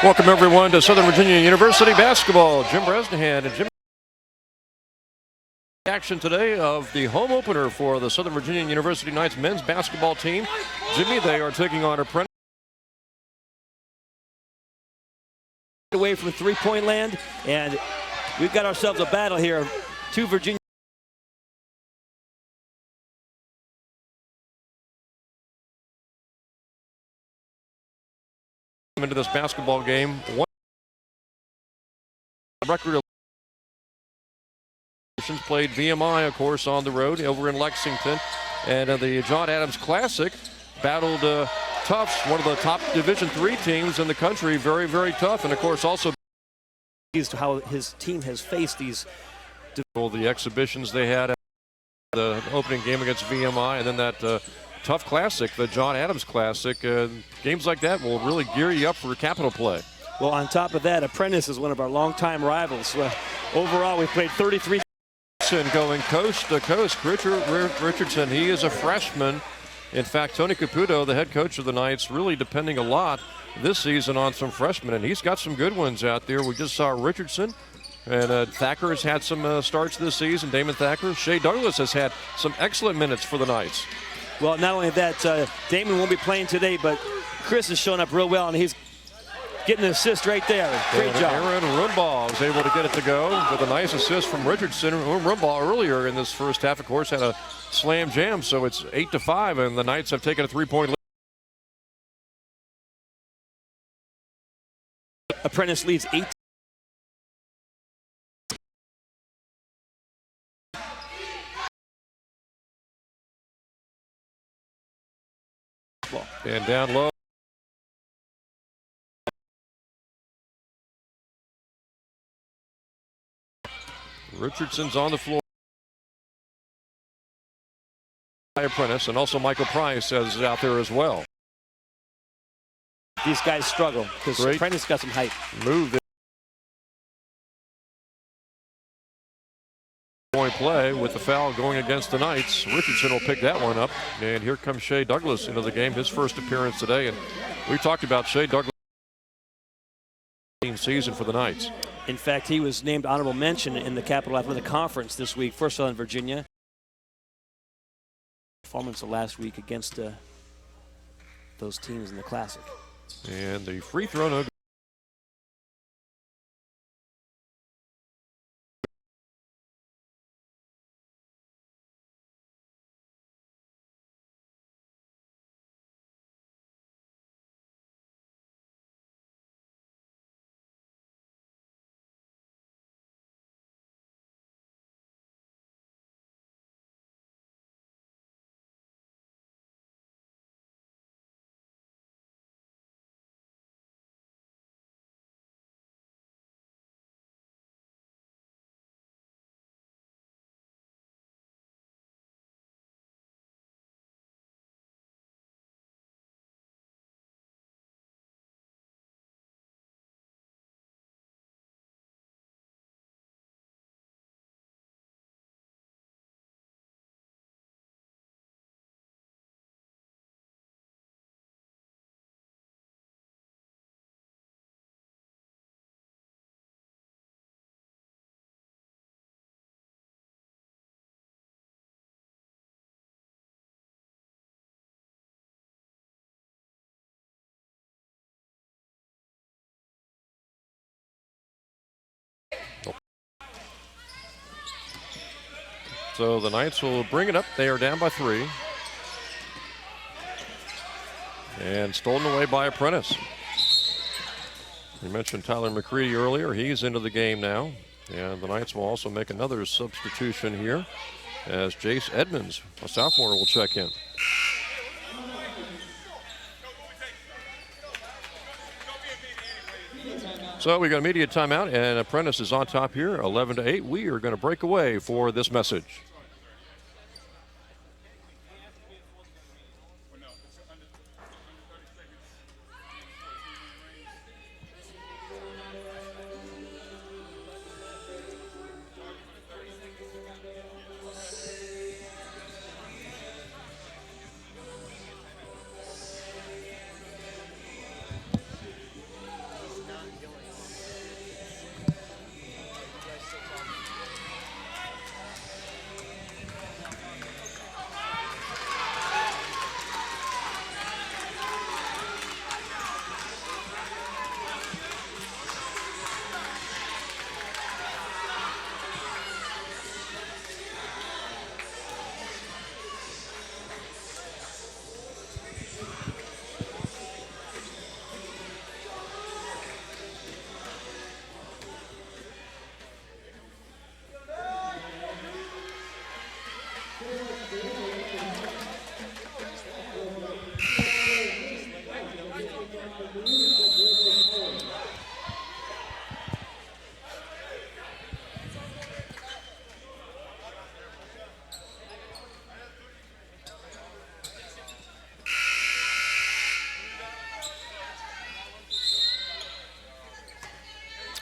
Welcome everyone to Southern Virginia University basketball. Jim Bresnahan and Jim. Action today of the home opener for the Southern Virginia University Knights men's basketball team. Jimmy, they are taking on Apprentice. Away from three-point land, and we've got ourselves a battle here. Two Virginia. Into this basketball game. One record played VMI, of course, on the road over in Lexington, and the John Adams Classic battled Tufts, one of the top Division III teams in the country. Very, very tough, and of course also how his team has faced these. The exhibitions they had at the opening game against VMI, and then that tough classic, the John Adams Classic. Games like that will really gear you up for capital play. Well, on top of that, Apprentice is one of our longtime rivals. Overall, we've played 33. Going coast to coast, Richardson, he is a freshman. In fact, Tony Caputo, the head coach of the Knights, really depending a lot this season on some freshmen, and he's got some good ones out there. We just saw Richardson, and Thacker has had some starts this season, Damon Thacker. Shea Douglas has had some excellent minutes for the Knights. Well, not only that, Damon won't be playing today, but Chris has shown up real well, and he's getting an assist right there. Great job. Aaron Rumbaugh was able to get it to go with a nice assist from Richardson. Rumbaugh earlier in this first half, of course, had a slam jam, so it's 8-5, and the Knights have taken a three-point lead. Apprentice leads 8. And down low. Richardson's on the floor. Apprentice, and also Michael Price is out there as well. These guys struggle because Apprentice got some height. Move. Point play with the foul going against the Knights. Richardson will pick that one up, and here comes Shea Douglas into the game, his first appearance today, and we talked about Shea Douglas season for the Knights. In fact, he was named honorable mention in the Capital Athletic Conference this week for Southern Virginia. Performance of last week against those teams in the Classic. And the free throw, no good. So the Knights will bring it up. They are down by 3. And stolen away by Apprentice. We mentioned Tyler McCready earlier. He's into the game now. And the Knights will also make another substitution here as Jace Edmonds, a sophomore, will check in. So we got immediate timeout, and Apprentice is on top here, 11-8. We are going to break away for this message.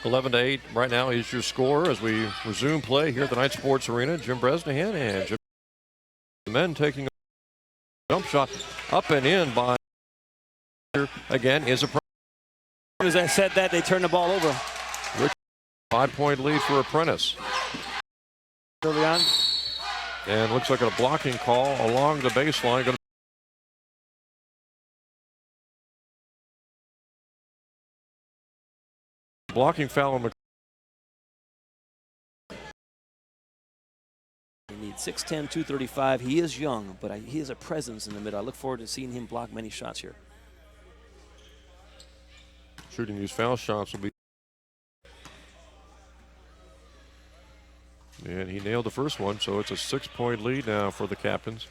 11-8 right now is your score as we resume play here at the Knight Sports Arena. Jim Bresnahan and Jim, the men taking a jump shot up and in by again is a. As I said that, they turned the ball over. 5-point lead for Apprentice. Early on. And looks like a blocking call along the baseline. Blocking foul on He needs 6'10", 235. He is young, but he has a presence in the middle. I look forward to seeing him block many shots here. Shooting these foul shots will be. And he nailed the first one, so it's a 6-point lead now for the Captains.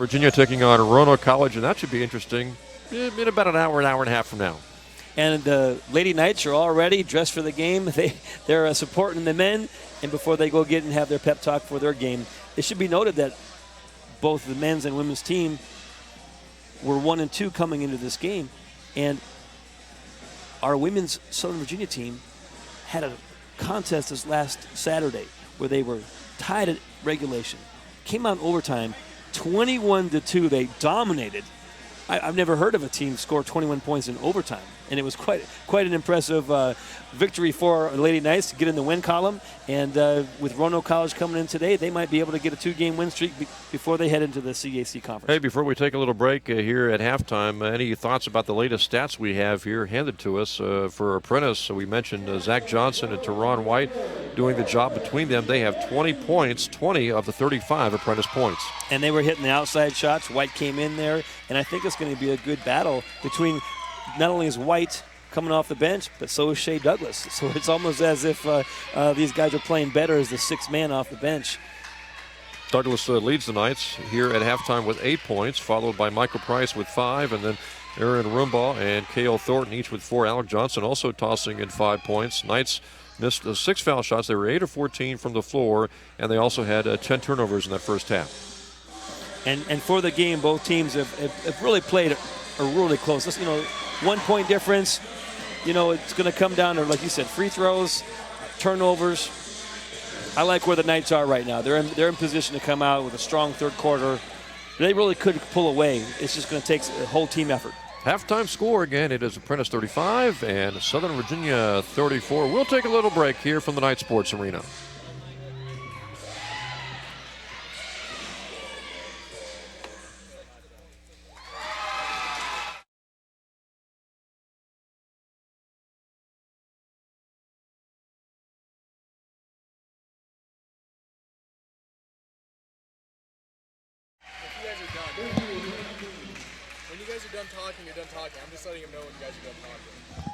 Virginia taking on Roanoke College, and that should be interesting in about an hour and a half from now. And the Lady Knights are all ready, dressed for the game. They're supporting the men, and before they go get and have their pep talk for their game, it should be noted that both the men's and women's team were 1 and 2 coming into this game, and our women's Southern Virginia team had a contest this last Saturday where they were tied at regulation, came out in overtime, 21-2. They dominated. I've never heard of a team score 21 points in overtime, and it was quite an impressive victory for Lady Knights to get in the win column. And with Roanoke College coming in today, they might be able to get a 2-game win streak before they head into the CAC conference. Hey, before we take a little break here at halftime, any thoughts about the latest stats we have here handed to us for Apprentice? So we mentioned Zach Johnson and Teron White doing the job between them. They have 20 points, 20 of the 35 Apprentice points. And they were hitting the outside shots. White came in there, and I think it's going to be a good battle between not only is White coming off the bench, but so is Shea Douglas. So it's almost as if these guys are playing better as the sixth man off the bench. Douglas leads the Knights here at halftime with 8 points, followed by Michael Price with 5, and then Aaron Rumbaugh and Cale Thornton each with 4. Alec Johnson also tossing in 5 points. Knights missed 6 foul shots. They were 8 of 14 from the floor, and they also had 10 turnovers in that first half. And for the game, both teams have really played really close. This, 1 point difference. It's going to come down to, like you said, free throws, turnovers. I like where the Knights are right now. They're in position to come out with a strong third quarter. They really could pull away. It's just going to take a whole team effort. Halftime score again, it is Apprentice 35 and Southern Virginia 34. We'll take a little break here from the Knight Sports Arena. When you guys are done talking, you're done talking. I'm just letting them know when you guys are done talking.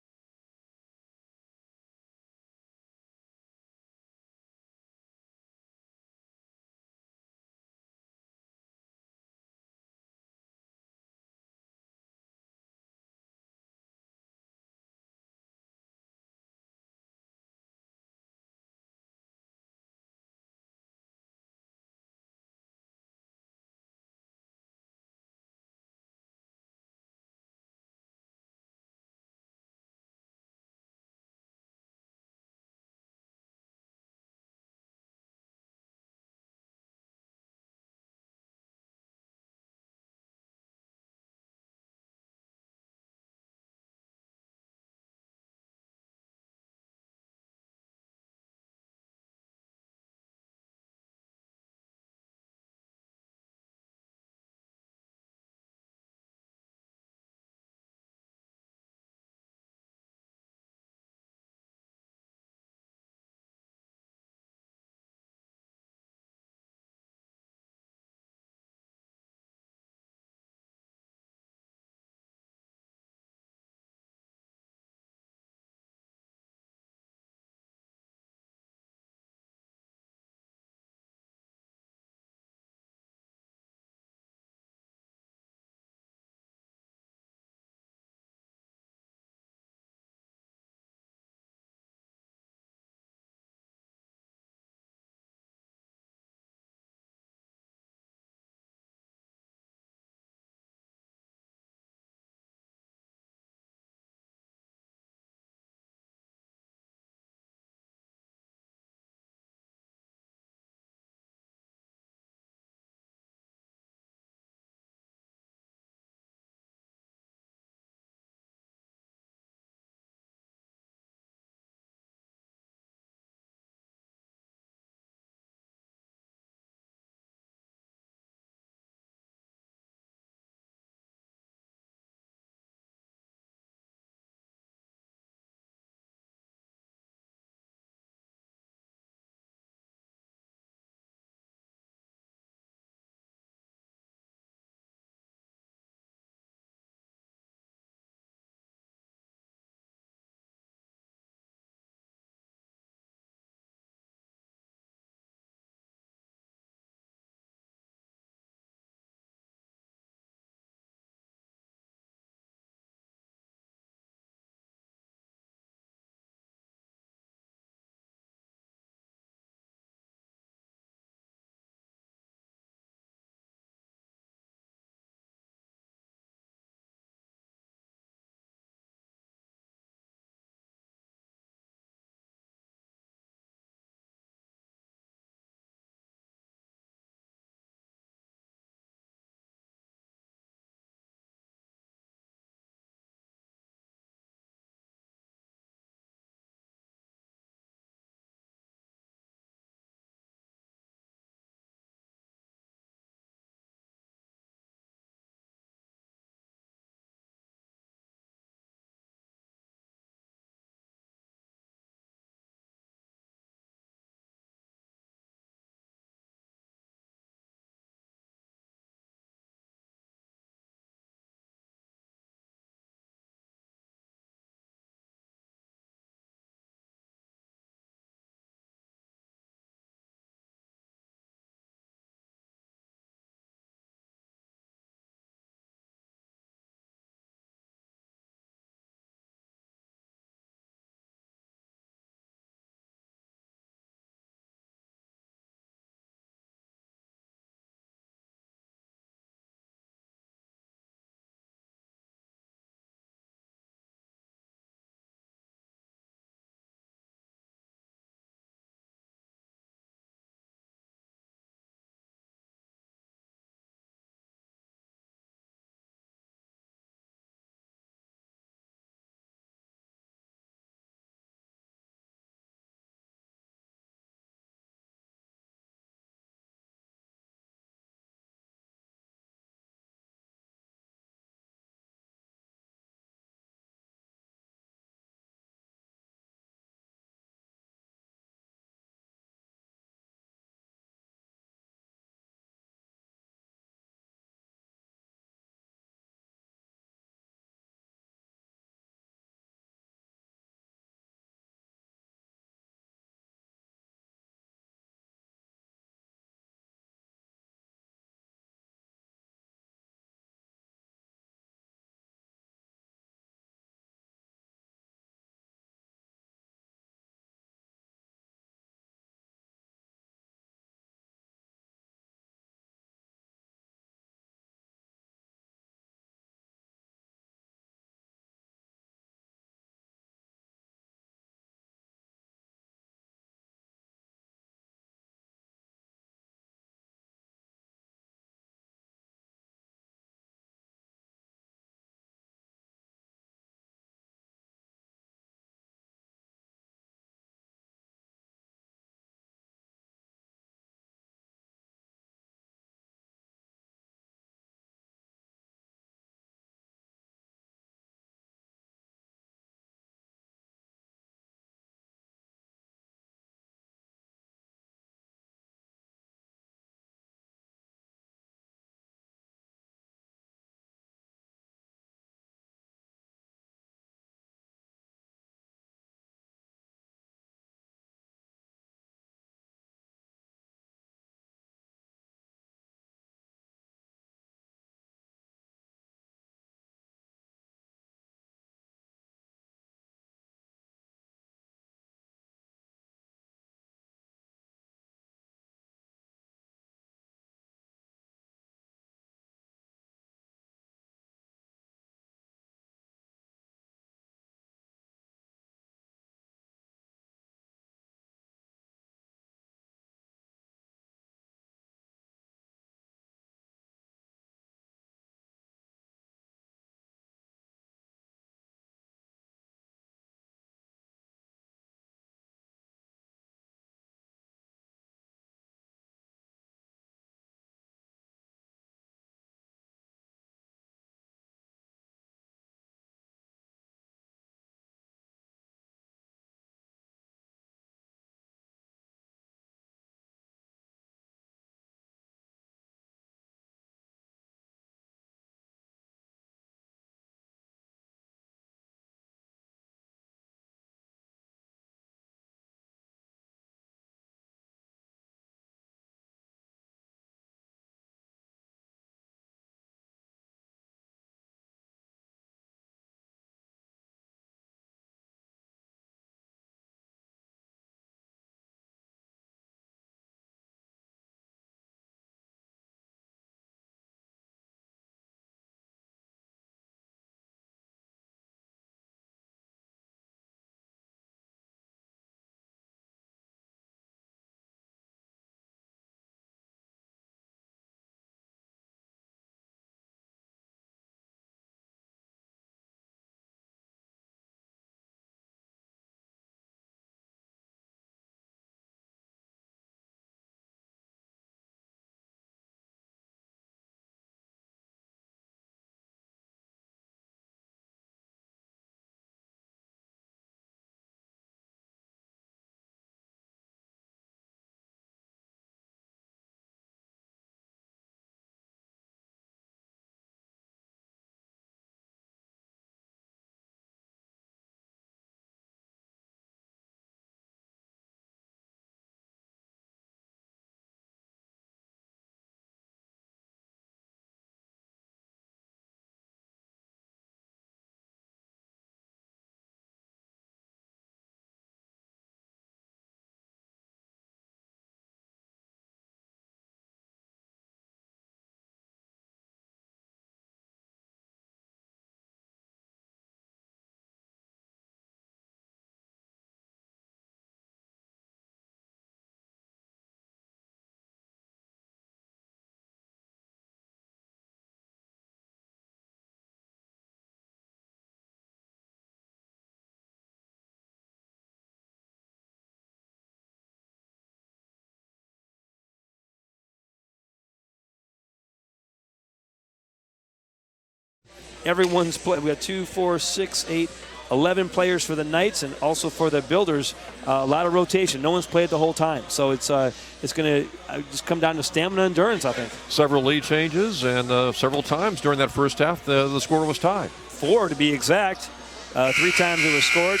everyone's playing. We got 2, 4, 6, 8, 11 players for the Knights and also for the Builders. A lot of rotation. No one's played the whole time. So it's going to just come down to stamina and endurance, I think. Several lead changes, and several times during that first half, the score was tied. 4 to be exact. 3 times it was scored.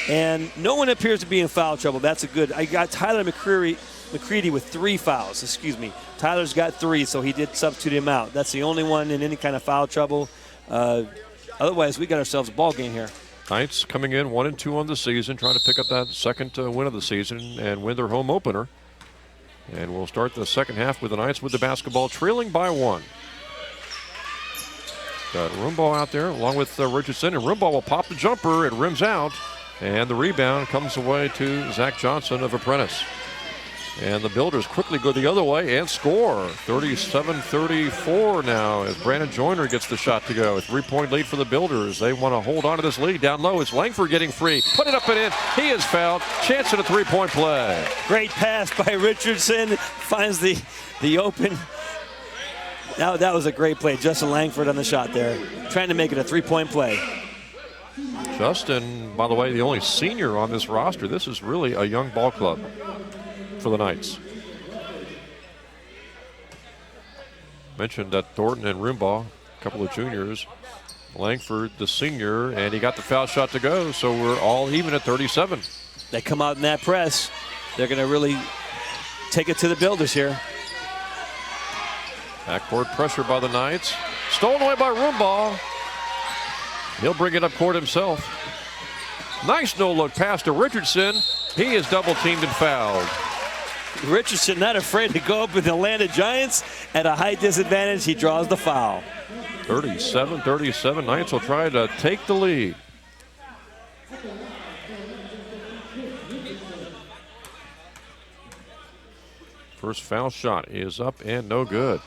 And no one appears to be in foul trouble. That's a good. I got Tyler McCready with 3 fouls. Excuse me. Tyler's got 3, so he did substitute him out. That's the only one in any kind of foul trouble. Otherwise, we got ourselves a ball game here. Knights coming in 1-2 on the season, trying to pick up that second win of the season and win their home opener. And we'll start the second half with the Knights with the basketball, trailing by 1. Got Rumbaugh out there along with Richardson, and Rumbaugh will pop the jumper. It rims out, and the rebound comes away to Zach Johnson of Apprentice. And the Builders quickly go the other way and score. 37-34 now as Brandon Joyner gets the shot to go. A 3-point lead for the Builders. They want to hold on to this lead. Down low, it's Langford getting free. Put it up and in. He is fouled. Chance at a 3-point play. Great pass by Richardson. Finds the open. Now that was a great play. Justin Langford on the shot there. Trying to make it a 3-point play. Justin, by the way, the only senior on this roster. This is really a young ball club for the Knights. Mentioned that Thornton and Rumbaugh, a couple of juniors. Langford, the senior, and he got the foul shot to go, so we're all even at 37. They come out in that press. They're going to really take it to the Builders here. Backcourt pressure by the Knights. Stolen away by Rumbaugh. He'll bring it up court himself. Nice no-look pass to Richardson. He is double-teamed and fouled. Richardson not afraid to go up with the Atlanta Giants at a high disadvantage. He draws the foul. 37-37. Knights will try to take the lead. First foul shot is up and no good.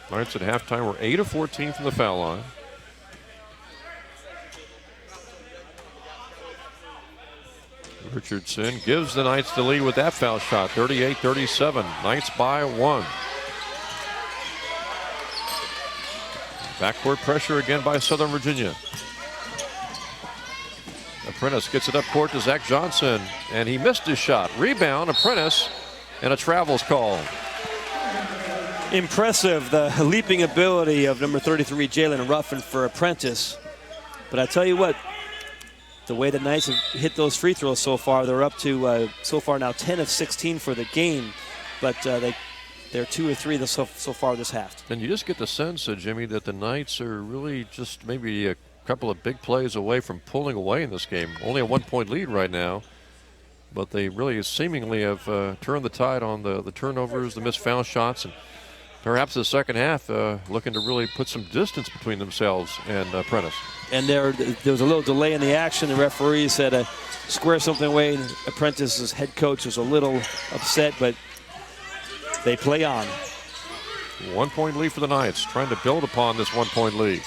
Knights at halftime were 8 of 14 from the foul line. Richardson gives the Knights the lead with that foul shot, 38-37. Knights by 1. Backcourt pressure again by Southern Virginia. Apprentice gets it up court to Zach Johnson, and he missed his shot. Rebound, Apprentice, and a travel's call. Impressive, the leaping ability of number 33, Jalen Ruffin for Apprentice. But I tell you what, the way the Knights have hit those free throws so far, they're up to, so far now, 10 of 16 for the game. But they're 2 or 3 so far this half. And you just get the sense, Jimmy, that the Knights are really just maybe a couple of big plays away from pulling away in this game. Only a 1-point lead right now. But they really seemingly have turned the tide on the turnovers, the missed foul shots, and perhaps the second half looking to really put some distance between themselves and Apprentice. And there was a little delay in the action. The referees had to square something away. Apprentice's head coach was a little upset, but they play on. 1-point lead for the Knights, trying to build upon this 1-point lead.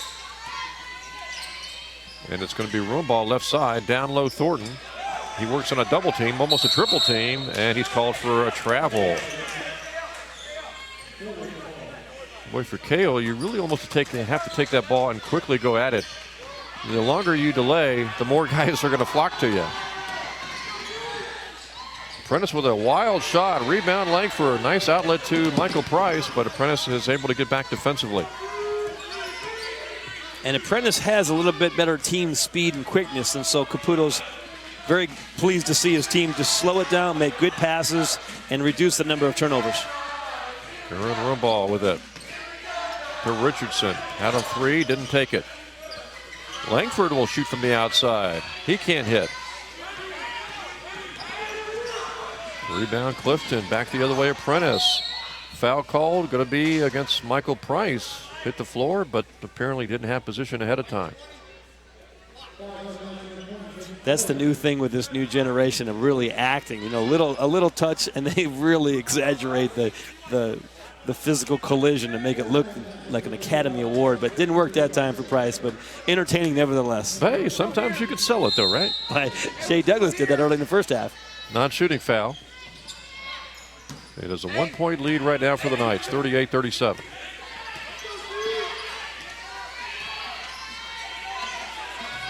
And it's going to be Rumbaugh left side, down low Thornton. He works on a double team, almost a triple team, and he's called for a travel. Boy, for Kale, you really almost have to take that ball and quickly go at it. The longer you delay, the more guys are going to flock to you. Apprentice with a wild shot. Rebound Langford. Nice outlet to Michael Price, but Apprentice is able to get back defensively. And Apprentice has a little bit better team speed and quickness, and so Caputo's very pleased to see his team just slow it down, make good passes, and reduce the number of turnovers. Aaron Rumbaugh with it to Richardson. Out of 3, didn't take it. Langford will shoot from the outside. He can't hit. Rebound Clifton, back the other way Apprentice. Foul called, going to be against Michael Price. Hit the floor, but apparently didn't have position ahead of time. That's the new thing with this new generation of really acting. You know, a little touch, and they really exaggerate the physical collision to make it look like an Academy Award. But didn't work that time for Price, but entertaining nevertheless. Hey, sometimes you could sell it though, right? Shea Douglas did that early in the first half. Non-shooting foul. It is a 1-point lead right now for the Knights, 38-37.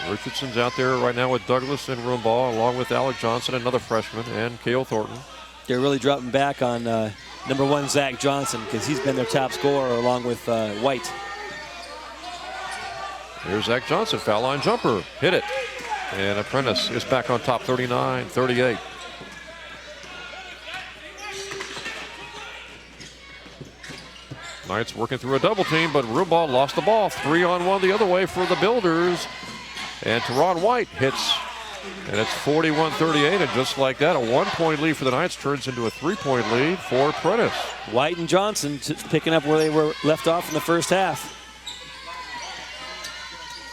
Richardson's out there right now with Douglas and Rumball, along with Alec Johnson, another freshman, and Cale Thornton. They're really dropping back on number 1, Zach Johnson, because he's been their top scorer along with White. Here's Zach Johnson, foul line jumper, hit it. And Apprentice is back on top, 39-38. Knights working through a double team, but Rumball lost the ball. 3-on-1 the other way for the Builders. And Teron White hits, and it's 41-38. And just like that, a 1-point lead for the Knights turns into a 3-point lead for Apprentice. White and Johnson just picking up where they were left off in the first half.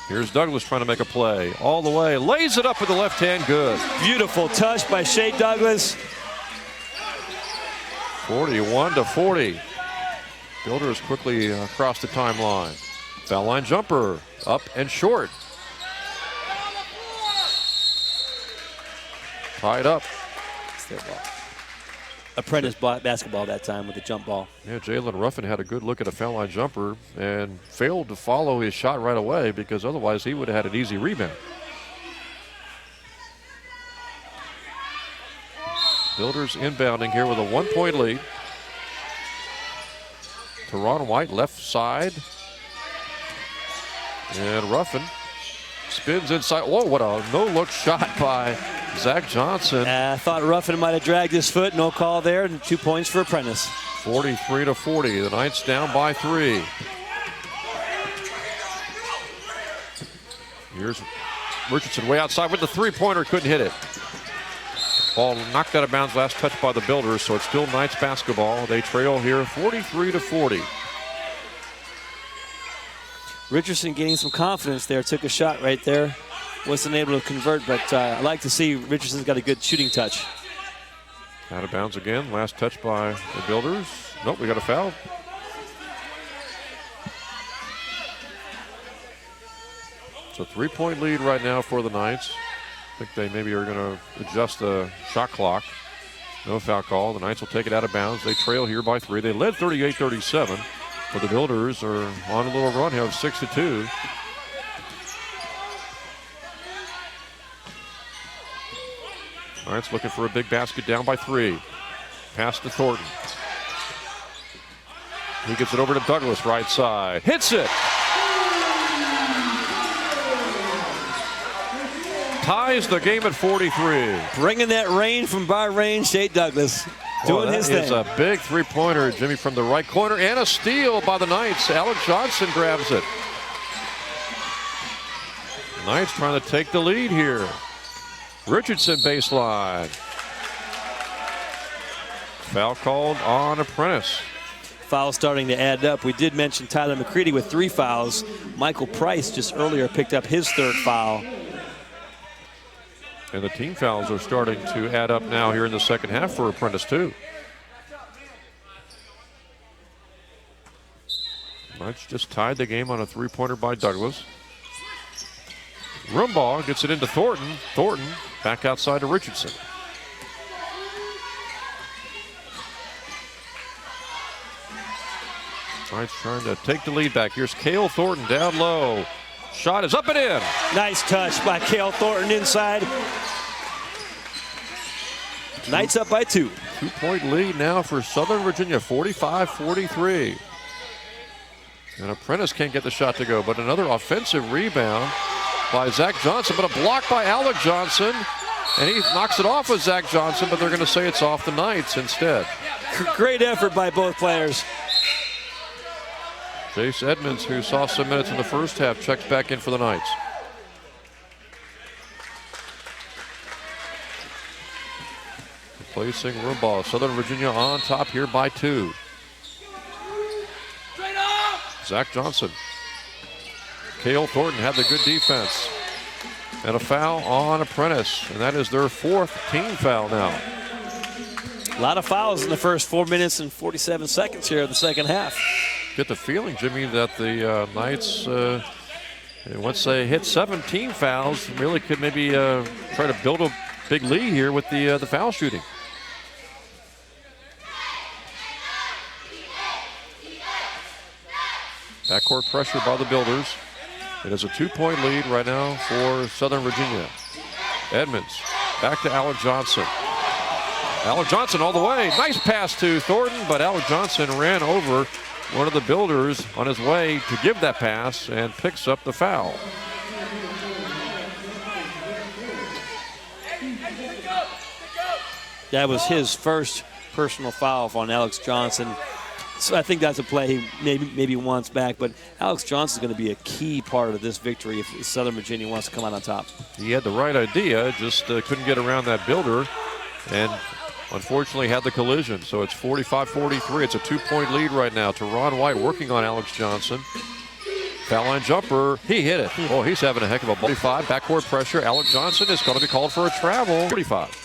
Here's Douglas trying to make a play. All the way, lays it up with the left hand, good. Beautiful touch by Shea Douglas. 41-40. Builders quickly across the timeline. Foul line jumper, up and short. Tied up. It's their ball. Apprentice basketball that time with the jump ball. Yeah, Jalen Ruffin had a good look at a foul line jumper and failed to follow his shot right away, because otherwise he would have had an easy rebound. Builders inbounding here with a 1-point lead. Teron White left side. And Ruffin spins inside. Oh, what a no-look shot by Zach Johnson. I thought Ruffin might have dragged his foot. No call there, and 2 points for Apprentice. 43-40. The Knights down by 3. Here's Richardson way outside with the three-pointer. Couldn't hit it. Ball knocked out of bounds, last touch by the Builders, so it's still Knights basketball. They trail here 43-40. Richardson gaining some confidence there. Took a shot right there. Wasn't able to convert, but I like to see Richardson's got a good shooting touch. Out of bounds again. Last touch by the Builders. Nope, we got a foul. It's a 3-point lead right now for the Knights. I think they maybe are going to adjust the shot clock. No foul call. The Knights will take it out of bounds. They trail here by 3. They led 38-37, but the Builders are on a little run here of 6-2. Knights looking for a big basket, down by 3. Pass to Thornton. He gets it over to Douglas, right side. Hits it! Ties the game at 43. Bringing that rain from Bahrain, Shea Douglas doing his thing. It's a big three-pointer, Jimmy, from the right corner, and a steal by the Knights. Alec Johnson grabs it. Knights trying to take the lead here. Richardson baseline. Foul called on Apprentice. Fouls starting to add up. We did mention Tyler McCready with 3 fouls. Michael Price just earlier picked up his 3rd foul. And the team fouls are starting to add up now here in the second half for Apprentice too. Knights just tied the game on a 3-pointer by Douglas. Rumball gets it into Thornton. Thornton back outside to Richardson. Knights trying to take the lead back. Here's Cale Thornton down low. Shot is up and in. Nice touch by Cale Thornton inside. Knights up by 2. 2-point lead now for Southern Virginia, 45-43. And Apprentice can't get the shot to go, but another offensive rebound by Zach Johnson, but a block by Alec Johnson. And he knocks it off with Zach Johnson, but they're going to say it's off the Knights instead. Great effort by both players. Jace Edmonds, who saw some minutes in the first half, checks back in for the Knights. Replacing Rumball. Southern Virginia on top here by 2. Zach Johnson. Cale Thornton had the good defense. And a foul on Apprentice. And that is their 4th team foul now. A lot of fouls in the first 4 minutes and 47 seconds here in the second half. Get the feeling, Jimmy, that the Knights, once they hit 17 fouls, really could maybe try to build a big lead here with the foul shooting. Backcourt pressure by the Builders. It is a 2-point lead right now for Southern Virginia. Edmonds back to Alec Johnson. Alec Johnson all the way. Nice pass to Thornton, but Alec Johnson ran over one of the Builders on his way to give that pass and picks up the foul. That was his first personal foul on Alex Johnson. So I think that's a play he maybe wants back. But Alex Johnson is going to be a key part of this victory if Southern Virginia wants to come out on top. He had the right idea, just couldn't get around that Builder, and unfortunately had the collision. So it's 45-43. It's a 2-point lead right now. Teron White working on Alex Johnson. Foul line jumper. He hit it. Oh, he's having a heck of a 45. Backcourt pressure. Alec Johnson is going to be called for a travel. 45.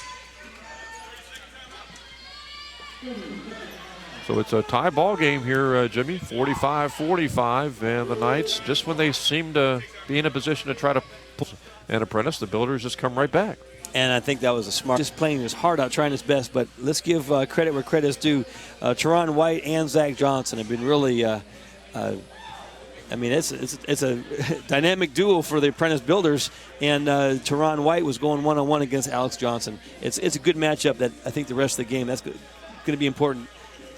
So it's a tie ball game here, Jimmy. 45-45. And the Knights, just when they seem to be in a position to try to pull an Apprentice, the Builders just come right back. And I think that was a smart, just playing his heart out, trying his best. But let's give credit where credit is due. Teron White and Zach Johnson have been really, I mean, it's a dynamic duo for the Apprentice Builders. And Teron White was going one-on-one against Alex Johnson. It's a good matchup that I think the rest of the game, that's going to be important.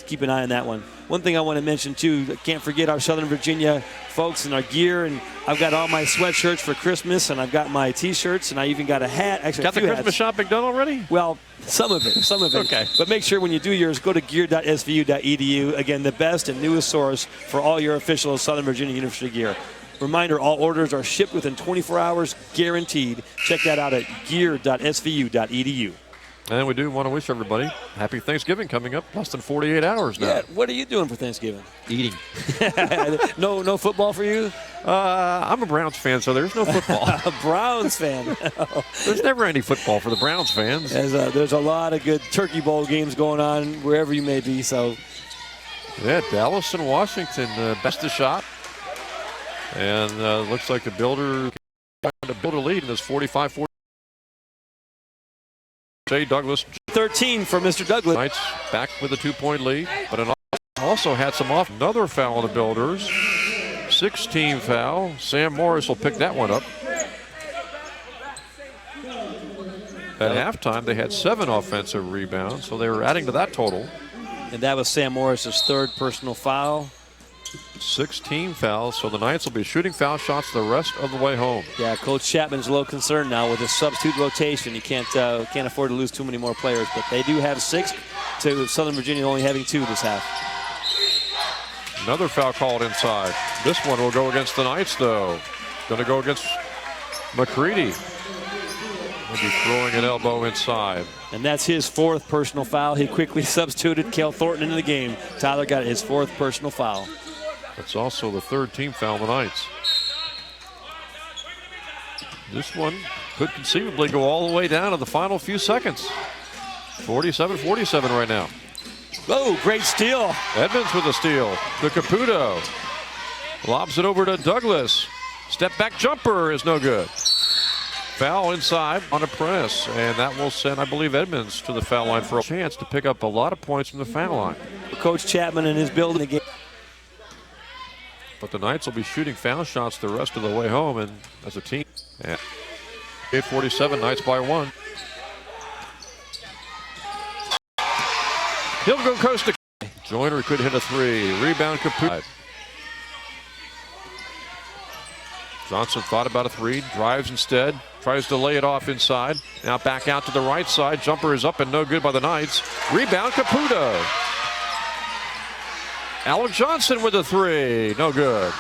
Keep an eye on that one. One thing I want to mention, too, I can't forget our Southern Virginia folks and our gear. And I've got all my sweatshirts for Christmas, and I've got my T-shirts, and I even got a hat. Actually, got the Christmas hats. shopping done already? Well, some of it. Okay. But make sure when you do yours, go to gear.svu.edu. Again, the best and newest source for all your official Southern Virginia University gear. Reminder, all orders are shipped within 24 hours, guaranteed. Check that out at gear.svu.edu. And we do want to wish everybody happy Thanksgiving coming up. Less than 48 hours now. Yeah, what are you doing for Thanksgiving? Eating. No football for you? I'm a Browns fan, so there's no football. A Browns fan. There's never any football for the Browns fans. There's a lot of good Turkey Bowl games going on wherever you may be. So, yeah, Dallas and Washington, best of shot. And looks like the Builder to build a lead in this 45-40. Jay Douglas. 13 for Mr. Douglas. Knights back with a 2-point lead, but it also had some off. Another foul on the Builders. 16 foul. Sam Morris will pick that one up. At halftime, they had 7 offensive rebounds, so they were adding to that total. And that was Sam Morris's third personal foul. 16 fouls, so the Knights will be shooting foul shots the rest of the way home. Yeah, Coach Chapman's a little concerned now with his substitute rotation. He can't afford to lose too many more players, but they do have 6 to Southern Virginia only having 2 this half. Another foul called inside. This one will go against the Knights, though. Going to go against McCready. He'll be throwing an elbow inside. And that's his 4th personal foul. He quickly substituted Kel Thornton into the game. Tyler got his 4th personal foul. That's also the 3rd team foul on the Knights. This one could conceivably go all the way down to the final few seconds. 47-47 right now. Oh, great steal. Edmonds with a steal. To Caputo. Lobs it over to Douglas. Step back jumper is no good. Foul inside on Apprentice, and that will send, I believe, Edmonds to the foul line for a chance to pick up a lot of points from the foul line. Coach Chapman and his building again. But the Knights will be shooting foul shots the rest of the way home, and as a team. And 8:47, Knights by 1. He'll go coast to Joyner could hit a 3. Rebound Caputo. Johnson thought about a 3, drives instead, tries to lay it off inside. Now back out to the right side. Jumper is up and no good by the Knights. Rebound Caputo. Alec Johnson with a 3, no good.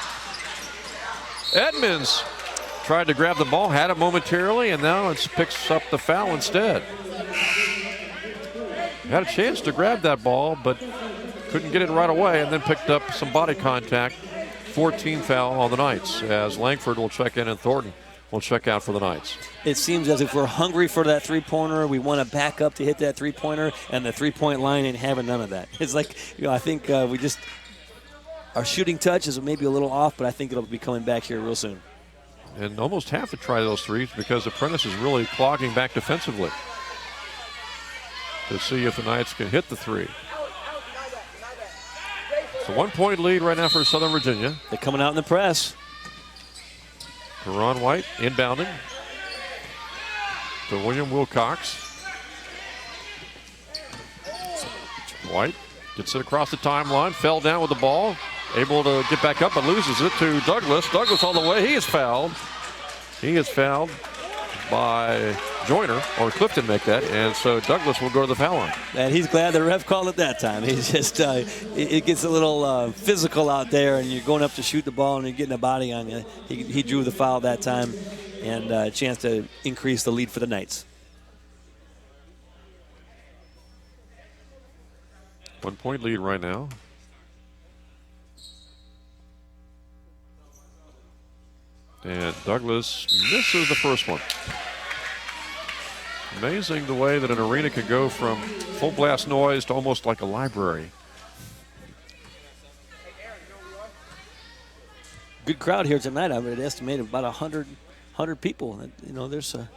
Edmonds tried to grab the ball, had it momentarily, and now it picks up the foul instead. Had a chance to grab that ball, but couldn't get it right away, and then picked up some body contact. 14 foul on the Knights, as Langford will check in and Thornton will check out for the Knights. It seems as if we're hungry for that three-pointer. We want to back up to hit that three-pointer, and the three-point line ain't having none of that. It's like, I think we just, our shooting touch is maybe a little off, but I think it'll be coming back here real soon. And almost have to try those threes because Apprentice is really clogging back defensively to see if the Knights can hit the 3. It's a 1-point lead right now for Southern Virginia. They're coming out in the press. Ron White inbounding to William Wilcox. White gets it across the timeline, fell down with the ball, able to get back up, but loses it to Douglas. Douglas all the way. He is fouled. He is fouled by Joyner, or Clifton make that, and so Douglas will go to the foul line. And he's glad the ref called it that time. He's just, it gets a little physical out there, and you're going up to shoot the ball and you're getting a body on you. He drew the foul that time, and a chance to increase the lead for the Knights. 1-point lead right now. And Douglas misses the first one. Amazing the way that an arena can go from full blast noise to almost like a library. Good crowd here tonight. I would estimate about 100 people. You know, there's a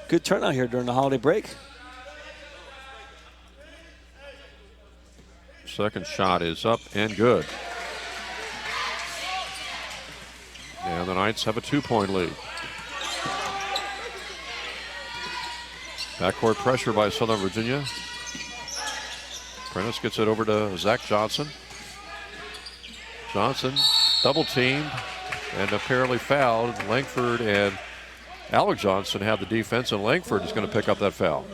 good turnout here during the holiday break. Second shot is up and good. And the Knights have a 2-point lead. Backcourt pressure by Southern Virginia. Apprentice gets it over to Zach Johnson. Johnson double teamed and apparently fouled. Langford and Alec Johnson have the defense, and Langford is going to pick up that foul.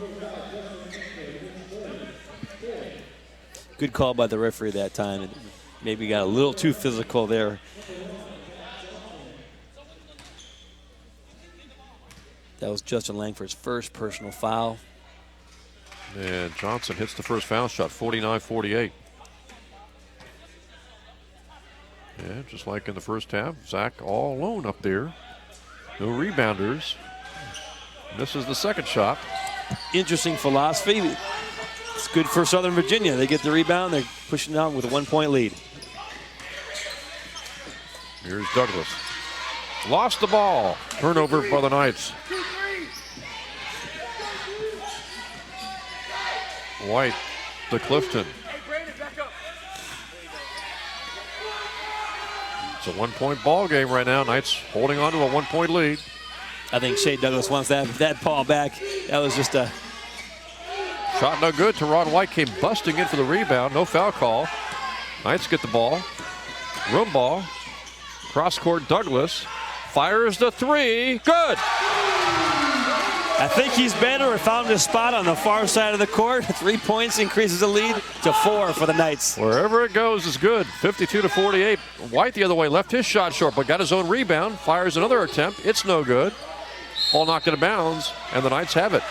Good call by the referee that time. Maybe got a little too physical there. That was Justin Langford's first personal foul. And Johnson hits the first foul shot, 49-48. Yeah, just like in the first half, Zach all alone up there. No rebounders. Misses the second shot. Interesting philosophy. It's good for Southern Virginia. They get the rebound. They're pushing down with a 1-point lead. Here's Douglas. Lost the ball. Turnover for the Knights. White to Clifton. It's a 1-point ball game right now. Knights holding on to a 1-point lead. I think Shea Douglas wants that ball back. That was just a shot no good. Teron White came busting in for the rebound. No foul call. Knights get the ball. Room ball. Cross court Douglas. Fires the three. Good. I think he's better or found his spot on the far side of the court. 3 points increases the lead to 4 for the Knights. Wherever it goes is good. 52-48. White the other way left his shot short, but got his own rebound. Fires another attempt. It's no good. Ball knocked out of bounds, and the Knights have it.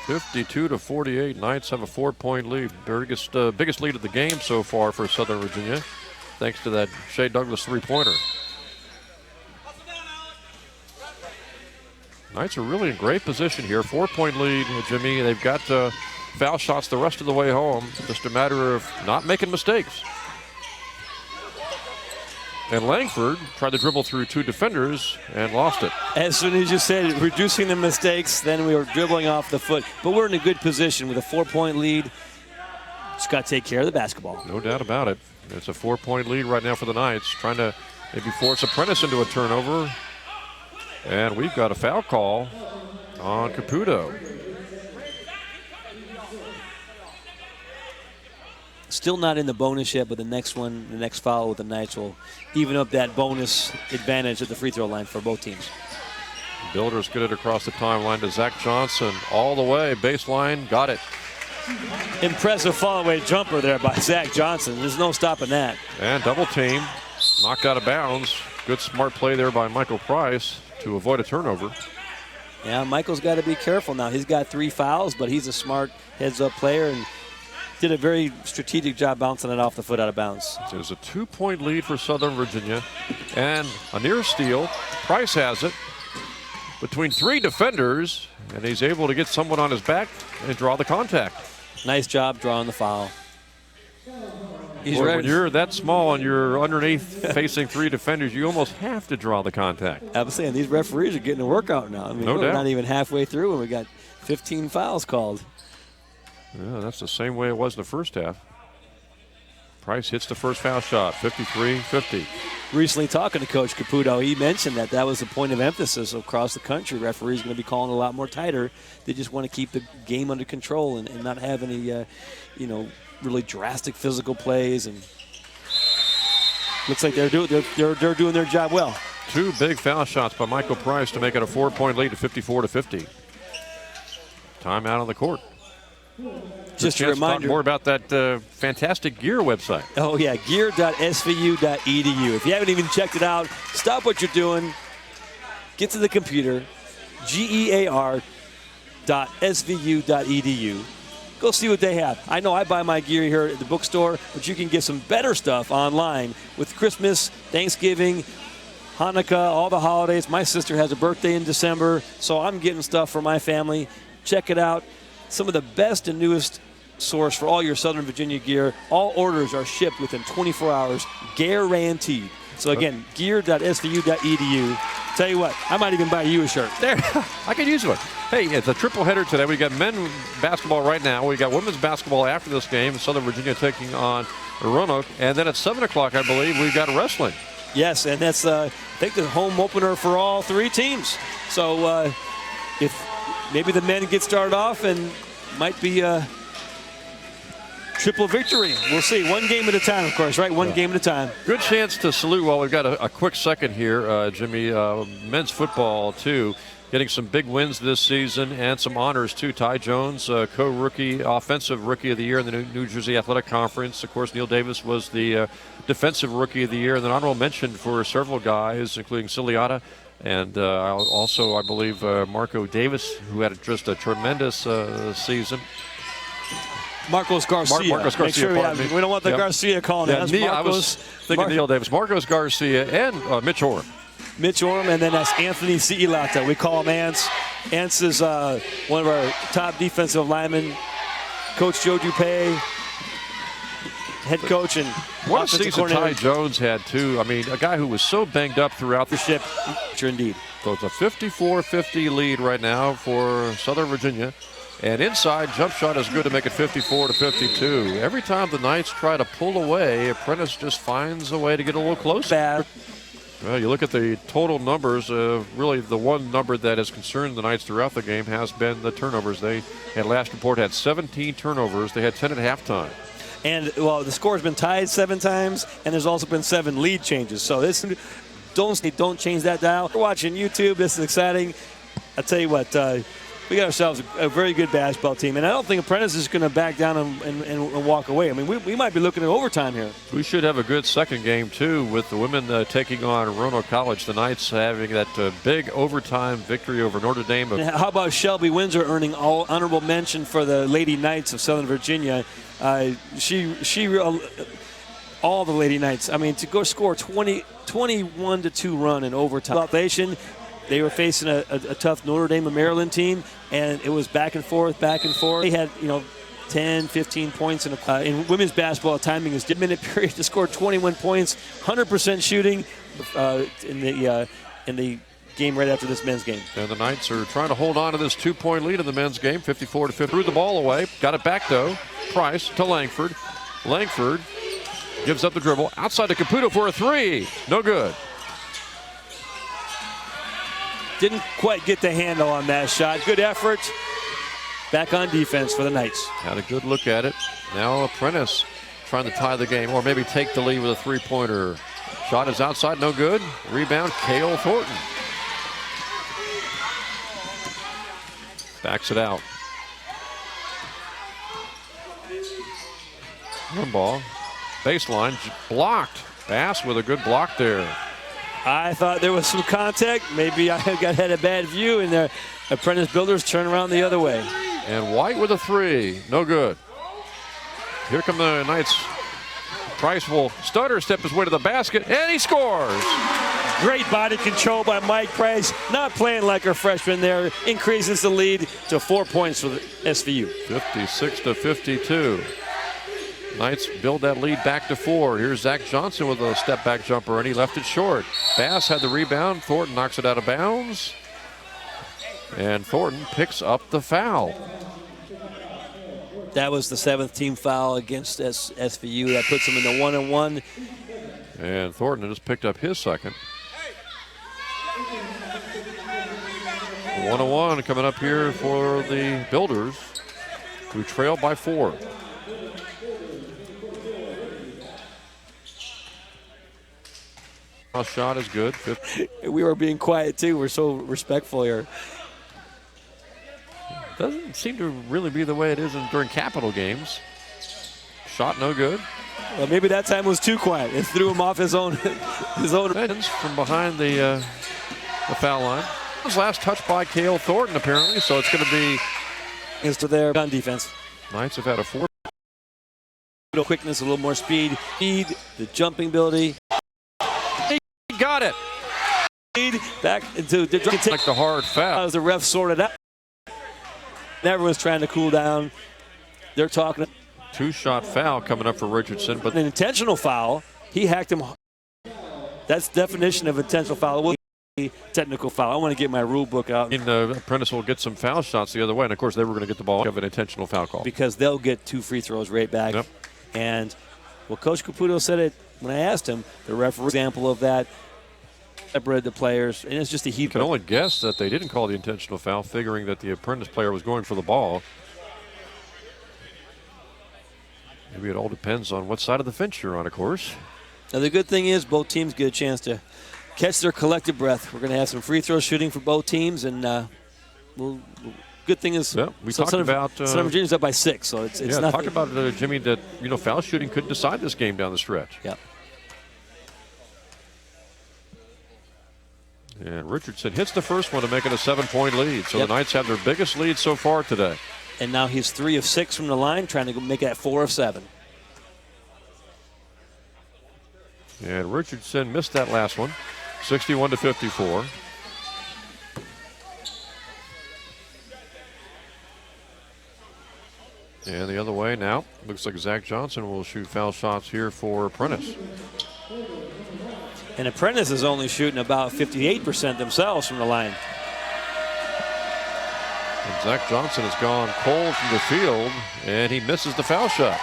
(52-48). Knights have a 4-point lead. Biggest lead of the game so far for Southern Virginia, thanks to that Shea Douglas three-pointer. Knights are really in great position here. 4-point lead, Jimmy. They've got foul shots the rest of the way home. Just a matter of not making mistakes. And Langford tried to dribble through 2 defenders and lost it. As soon as you said reducing the mistakes, then we were dribbling off the foot. But we're in a good position with a 4-point lead. Just got to take care of the basketball. No doubt about it. It's a 4-point lead right now for the Knights, trying to maybe force Apprentice into a turnover. And we've got a foul call on Caputo. Still not in the bonus yet, but the next foul with the Knights will even up that bonus advantage at the free throw line for both teams. Builders get it across the timeline to Zach Johnson. All the way, baseline, got it. Impressive fall-away jumper there by Zach Johnson. There's no stopping that. And double team, knocked out of bounds. Good smart play there by Michael Price to avoid a turnover. Yeah, Michael's got to be careful now. He's got 3 fouls, but he's a smart heads-up player and did a very strategic job bouncing it off the foot out of bounds. There's a 2-point lead for Southern Virginia and a near steal. Price has it between 3 defenders, and he's able to get someone on his back and draw the contact. Nice job drawing the foul. When you're that small and you're underneath facing 3 defenders, you almost have to draw the contact. I was saying, these referees are getting a workout now. I mean, no we're doubt. not even halfway through and we got 15 fouls called. Yeah, that's the same way it was in the first half. Price hits the first foul shot, 53-50. Recently talking to Coach Caputo, he mentioned that was a point of emphasis across the country. Referees going to be calling a lot more tighter. They just want to keep the game under control and not have any, really drastic physical plays. And looks like they're doing their job well. 2 big foul shots by Michael Price to make it a 4-point lead at 54-50. Timeout on the court. Just a reminder. Talk more about that fantastic gear website. Oh, yeah, gear.svu.edu. If you haven't even checked it out, stop what you're doing. Get to the computer, gear.svu.edu. Go see what they have. I know I buy my gear here at the bookstore, but you can get some better stuff online with Christmas, Thanksgiving, Hanukkah, all the holidays. My sister has a birthday in December, so I'm getting stuff for my family. Check it out. Some of the best and newest source for all your Southern Virginia gear. All orders are shipped within 24 hours, guaranteed. So again, gear.svu.edu. Tell you what, I might even buy you a shirt. There, I could use one. Hey, it's a triple header today. We got men basketball right now. We got women's basketball after this game. Southern Virginia taking on Roanoke. And then at 7 o'clock, I believe, we've got wrestling. Yes, and that's, I think, the home opener for all 3 teams. So if maybe the men get started off and might be a triple victory. We'll see. 1 game at a time, of course, right? One game at a time. Good chance to salute while we've got a quick second here, Jimmy. Men's football, too, getting some big wins this season and some honors, too. Ty Jones, co-rookie, offensive rookie of the year in the New Jersey Athletic Conference. Of course, Neil Davis was the defensive rookie of the year. And then honorable mention for several guys, including Ciliata. And also, I believe, Marco Davis, who had just a tremendous season. Marcos Garcia. Marcos Garcia. Make sure we don't want the Garcia calling it. I was thinking Neil Davis. Marcos Garcia and Mitch Orm. Mitch Orm, and then that's Anthony Ciilata. We call him Ants. Ants is one of our top defensive linemen. Coach Joe Dupay, head coach and what a season Ty Jones had, too. I mean, a guy who was so banged up throughout the ship. Indeed. So it's a 54-50 lead right now for Southern Virginia. And inside, jump shot is good to make it 54-52. Every time the Knights try to pull away, Apprentice just finds a way to get a little closer. Well, you look at the total numbers, really the one number that has concerned the Knights throughout the game has been the turnovers. They, at last report, had 17 turnovers. They had 10 at halftime. And, well, the score's been tied 7 times, and there's also been 7 lead changes. So this, don't change that dial. We're watching YouTube. This is exciting. I'll tell you what, we got ourselves a very good basketball team, and I don't think Apprentice is going to back down and walk away. I mean, we might be looking at overtime here. We should have a good second game, too, with the women taking on Roanoke College. The Knights having that big overtime victory over Notre Dame. And how about Shelby Windsor earning all honorable mention for the Lady Knights of Southern Virginia? All the Lady Knights. I mean, to go score 21-2 run in overtime. They were facing a tough Notre Dame and Maryland team, and it was back and forth, back and forth. They had, 10, 15 points in women's basketball. Timing is minute period to score 21 points, 100% shooting in the game right after this men's game. And the Knights are trying to hold on to this 2-point lead in the men's game, 54-50. Threw the ball away, got it back though. Price to Langford. Langford gives up the dribble outside to Caputo for a 3. No good. Didn't quite get the handle on that shot. Good effort. Back on defense for the Knights. Had a good look at it. Now Apprentice trying to tie the game or maybe take the lead with a 3-pointer. Shot is outside, no good. Rebound, Cale Thornton. Backs it out. One ball. Baseline blocked. Bass with a good block there. I thought there was some contact. Maybe I had a bad view, and the Apprentice builders turn around the other way. And White with a 3. No good. Here come the Knights. Price will stutter, step his way to the basket, and he scores. Great body control by Mike Price. Not playing like a freshman there. Increases the lead to 4 points for the SVU. 56-52. Knights build that lead back to 4. Here's Zach Johnson with a step-back jumper, and he left it short. Bass had the rebound. Thornton knocks it out of bounds. And Thornton picks up the foul. That was the 7th team foul against SVU. That puts them in the 1-1. And Thornton has picked up his second. 1-1 coming up here for the Builders, who trail by 4. Shot is good. We were being quiet too. We're so respectful here. Doesn't seem to really be the way it is during Capital games. Shot no good. Well, maybe that time was too quiet. It threw him off his own. From behind the foul line. His last touch by Cale Thornton apparently, so it's going to be. Is to their gun defense. Knights have had a 4. A little quickness, a little more speed. The jumping ability. He got it. Back into like the hard foul. As the ref sorted out. Everyone's trying to cool down. They're talking. 2-shot foul coming up for Richardson, but an intentional foul. He hacked him. That's definition of intentional foul. Technical foul. I want to get my rule book out. Apprentice will get some foul shots the other way, and of course they were going to get the ball of an intentional foul call. Because they'll get 2 free throws right back. Yep. And, well, Coach Caputo said it when I asked him, the referee example of that, separated the players, and it's just a heat. You can only guess that they didn't call the intentional foul, figuring that the Apprentice player was going for the ball. Maybe it all depends on what side of the fence you're on, of course. Now, the good thing is both teams get a chance to catch their collective breath. We're going to have some free throw shooting for both teams, and good thing is we talked about Southern Virginia's up by 6, so it's nothing. Talk about Jimmy, that foul shooting could decide this game down the stretch. Yeah. And Richardson hits the first one to make it a 7-point lead. So the Knights have their biggest lead so far today. And now he's 3 of 6 from the line, trying to make that 4 of 7. And Richardson missed that last one, 61-54. And the other way now, looks like Zach Johnson will shoot foul shots here for Apprentice. And Apprentice is only shooting about 58% themselves from the line. And Zach Johnson has gone cold from the field, and he misses the foul shot.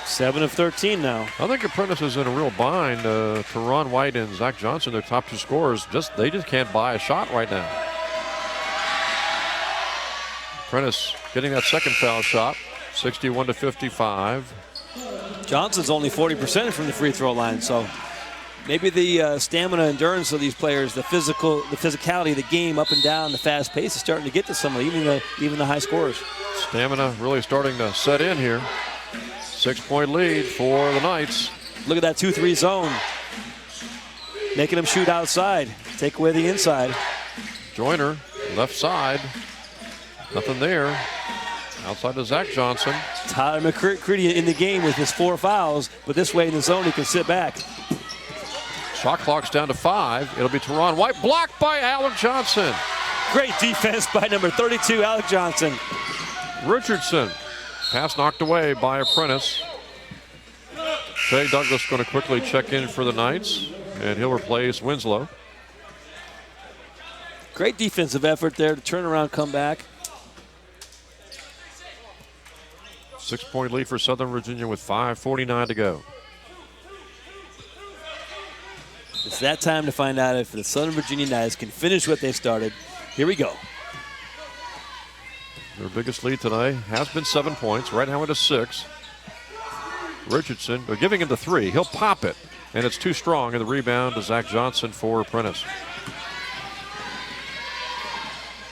7 of 13 now. I think Apprentice is in a real bind. Teron White and Zach Johnson, their top 2 scorers, they just can't buy a shot right now. Apprentice getting that second foul shot, 61-55. Johnson's only 40% from the free throw line, so maybe the stamina, endurance of these players, the physicality of the game, up and down, the fast pace is starting to get to some of even the high scorers. Stamina really starting to set in here. 6-point lead for the Knights. Look at that 2-3 zone, making them shoot outside, take away the inside. Joyner, left side, nothing there. Outside to Zach Johnson. Tyler McCready in the game with his 4 fouls, but this way in the zone he can sit back. Shot clock's down to 5. It'll be Teron White, blocked by Alec Johnson. Great defense by number 32, Alec Johnson. Richardson, pass knocked away by Apprentice. Shea Douglas going to quickly check in for the Knights, and he'll replace Winslow. Great defensive effort there to turn around, come back. 6-point lead for Southern Virginia with 5:49 to go. It's that time to find out if the Southern Virginia Knights can finish what they started. Here we go. Their biggest lead today has been 7 points. Right now it is 6. Richardson, they're giving him the 3. He'll pop it, and it's too strong. And the rebound to Zach Johnson for Apprentice.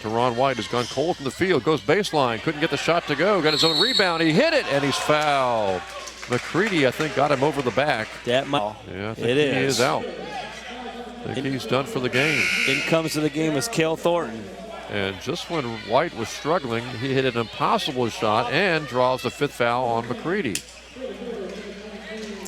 Teron White has gone cold from the field, goes baseline, couldn't get the shot to go, got his own rebound, he hit it, and he's fouled. McCready, I think, got him over the back. Yeah, I think he is out. I think he's done for the game. In comes to the game is Cale Thornton. And just when White was struggling, he hit an impossible shot and draws the 5th foul on McCready.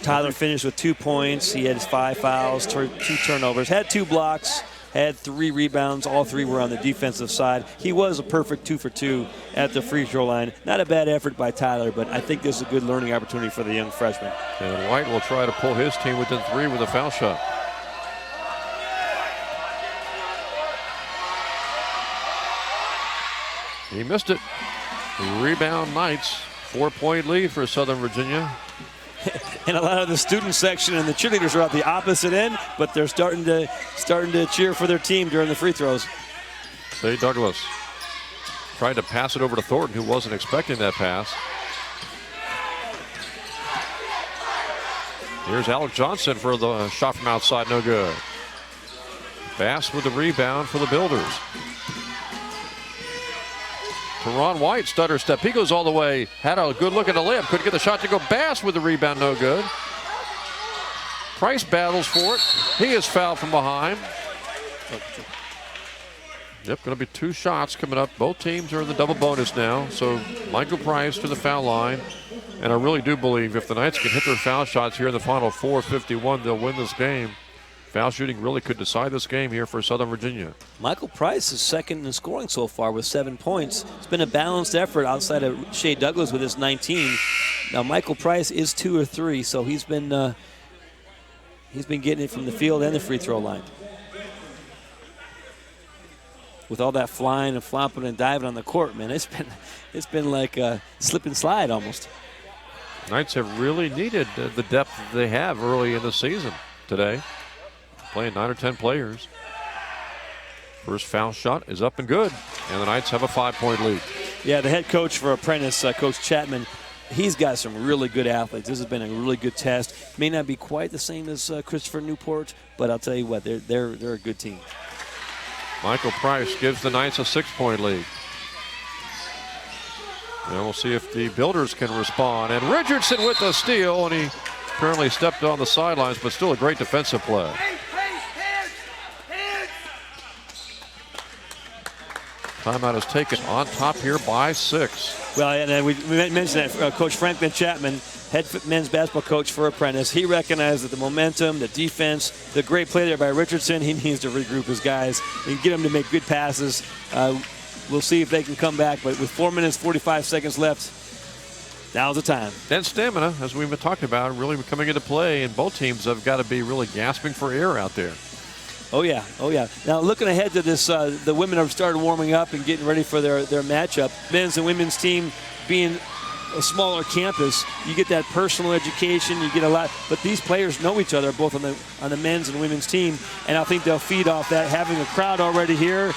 Tyler finished with 2 points. He had his 5 fouls, 2 turnovers, had 2 blocks, had 3 rebounds. All 3 were on the defensive side. He was a perfect 2 for 2 at the free throw line. Not a bad effort by Tyler, but I think this is a good learning opportunity for the young freshman. And White will try to pull his team within 3 with a foul shot. He missed it. Rebound Knights. 4-point lead for Southern Virginia. And a lot of the student section and the cheerleaders are at the opposite end, but they're starting to cheer for their team during the free throws. Say Douglas tried to pass it over to Thornton, who wasn't expecting that pass. Here's Alec Johnson for the shot from outside, no good. Bass with the rebound for the Builders. Teron White, stutter step. He goes all the way. Had a good look at the layup. Couldn't get the shot to go. Bass with the rebound, no good. Price battles for it. He is fouled from behind. Yep, going to be 2 shots coming up. Both teams are in the double bonus now. So Michael Price to the foul line. And I really do believe if the Knights can hit their foul shots here in the final 4:51, they'll win this game. Foul shooting really could decide this game here for Southern Virginia. Michael Price is second in scoring so far with 7 points. It's been a balanced effort outside of Shea Douglas with his 19. Now Michael Price is 2 or 3, so he's been getting it from the field and the free throw line. With all that flying and flopping and diving on the court, man, it's been like a slip and slide almost. Knights have really needed the depth they have early in the season today. Playing 9 or 10 players. First foul shot is up and good, and the Knights have a 5-point lead. Yeah, the head coach for Apprentice, Coach Chapman, he's got some really good athletes. This has been a really good test. May not be quite the same as Christopher Newport, but I'll tell you what, they're a good team. Michael Price gives the Knights a 6-point lead. And we'll see if the Builders can respond. And Richardson with the steal, and he apparently stepped on the sidelines, but still a great defensive play. Timeout is taken on top here by 6. Well, and we mentioned that Coach Franklin Chapman, head men's basketball coach for Apprentice, he recognized that the momentum, the defense, the great play there by Richardson, he needs to regroup his guys and get them to make good passes. We'll see if they can come back, but with 4 minutes, 45 seconds left, now's the time. And stamina, as we've been talking about, really coming into play, and both teams have got to be really gasping for air out there. Oh, yeah. Oh, yeah. Now, looking ahead to this, the women have started warming up and getting ready for their matchup. Men's and women's team being a smaller campus, you get that personal education, you get a lot. But these players know each other, both on the men's and women's team, and I think they'll feed off that, having a crowd already here,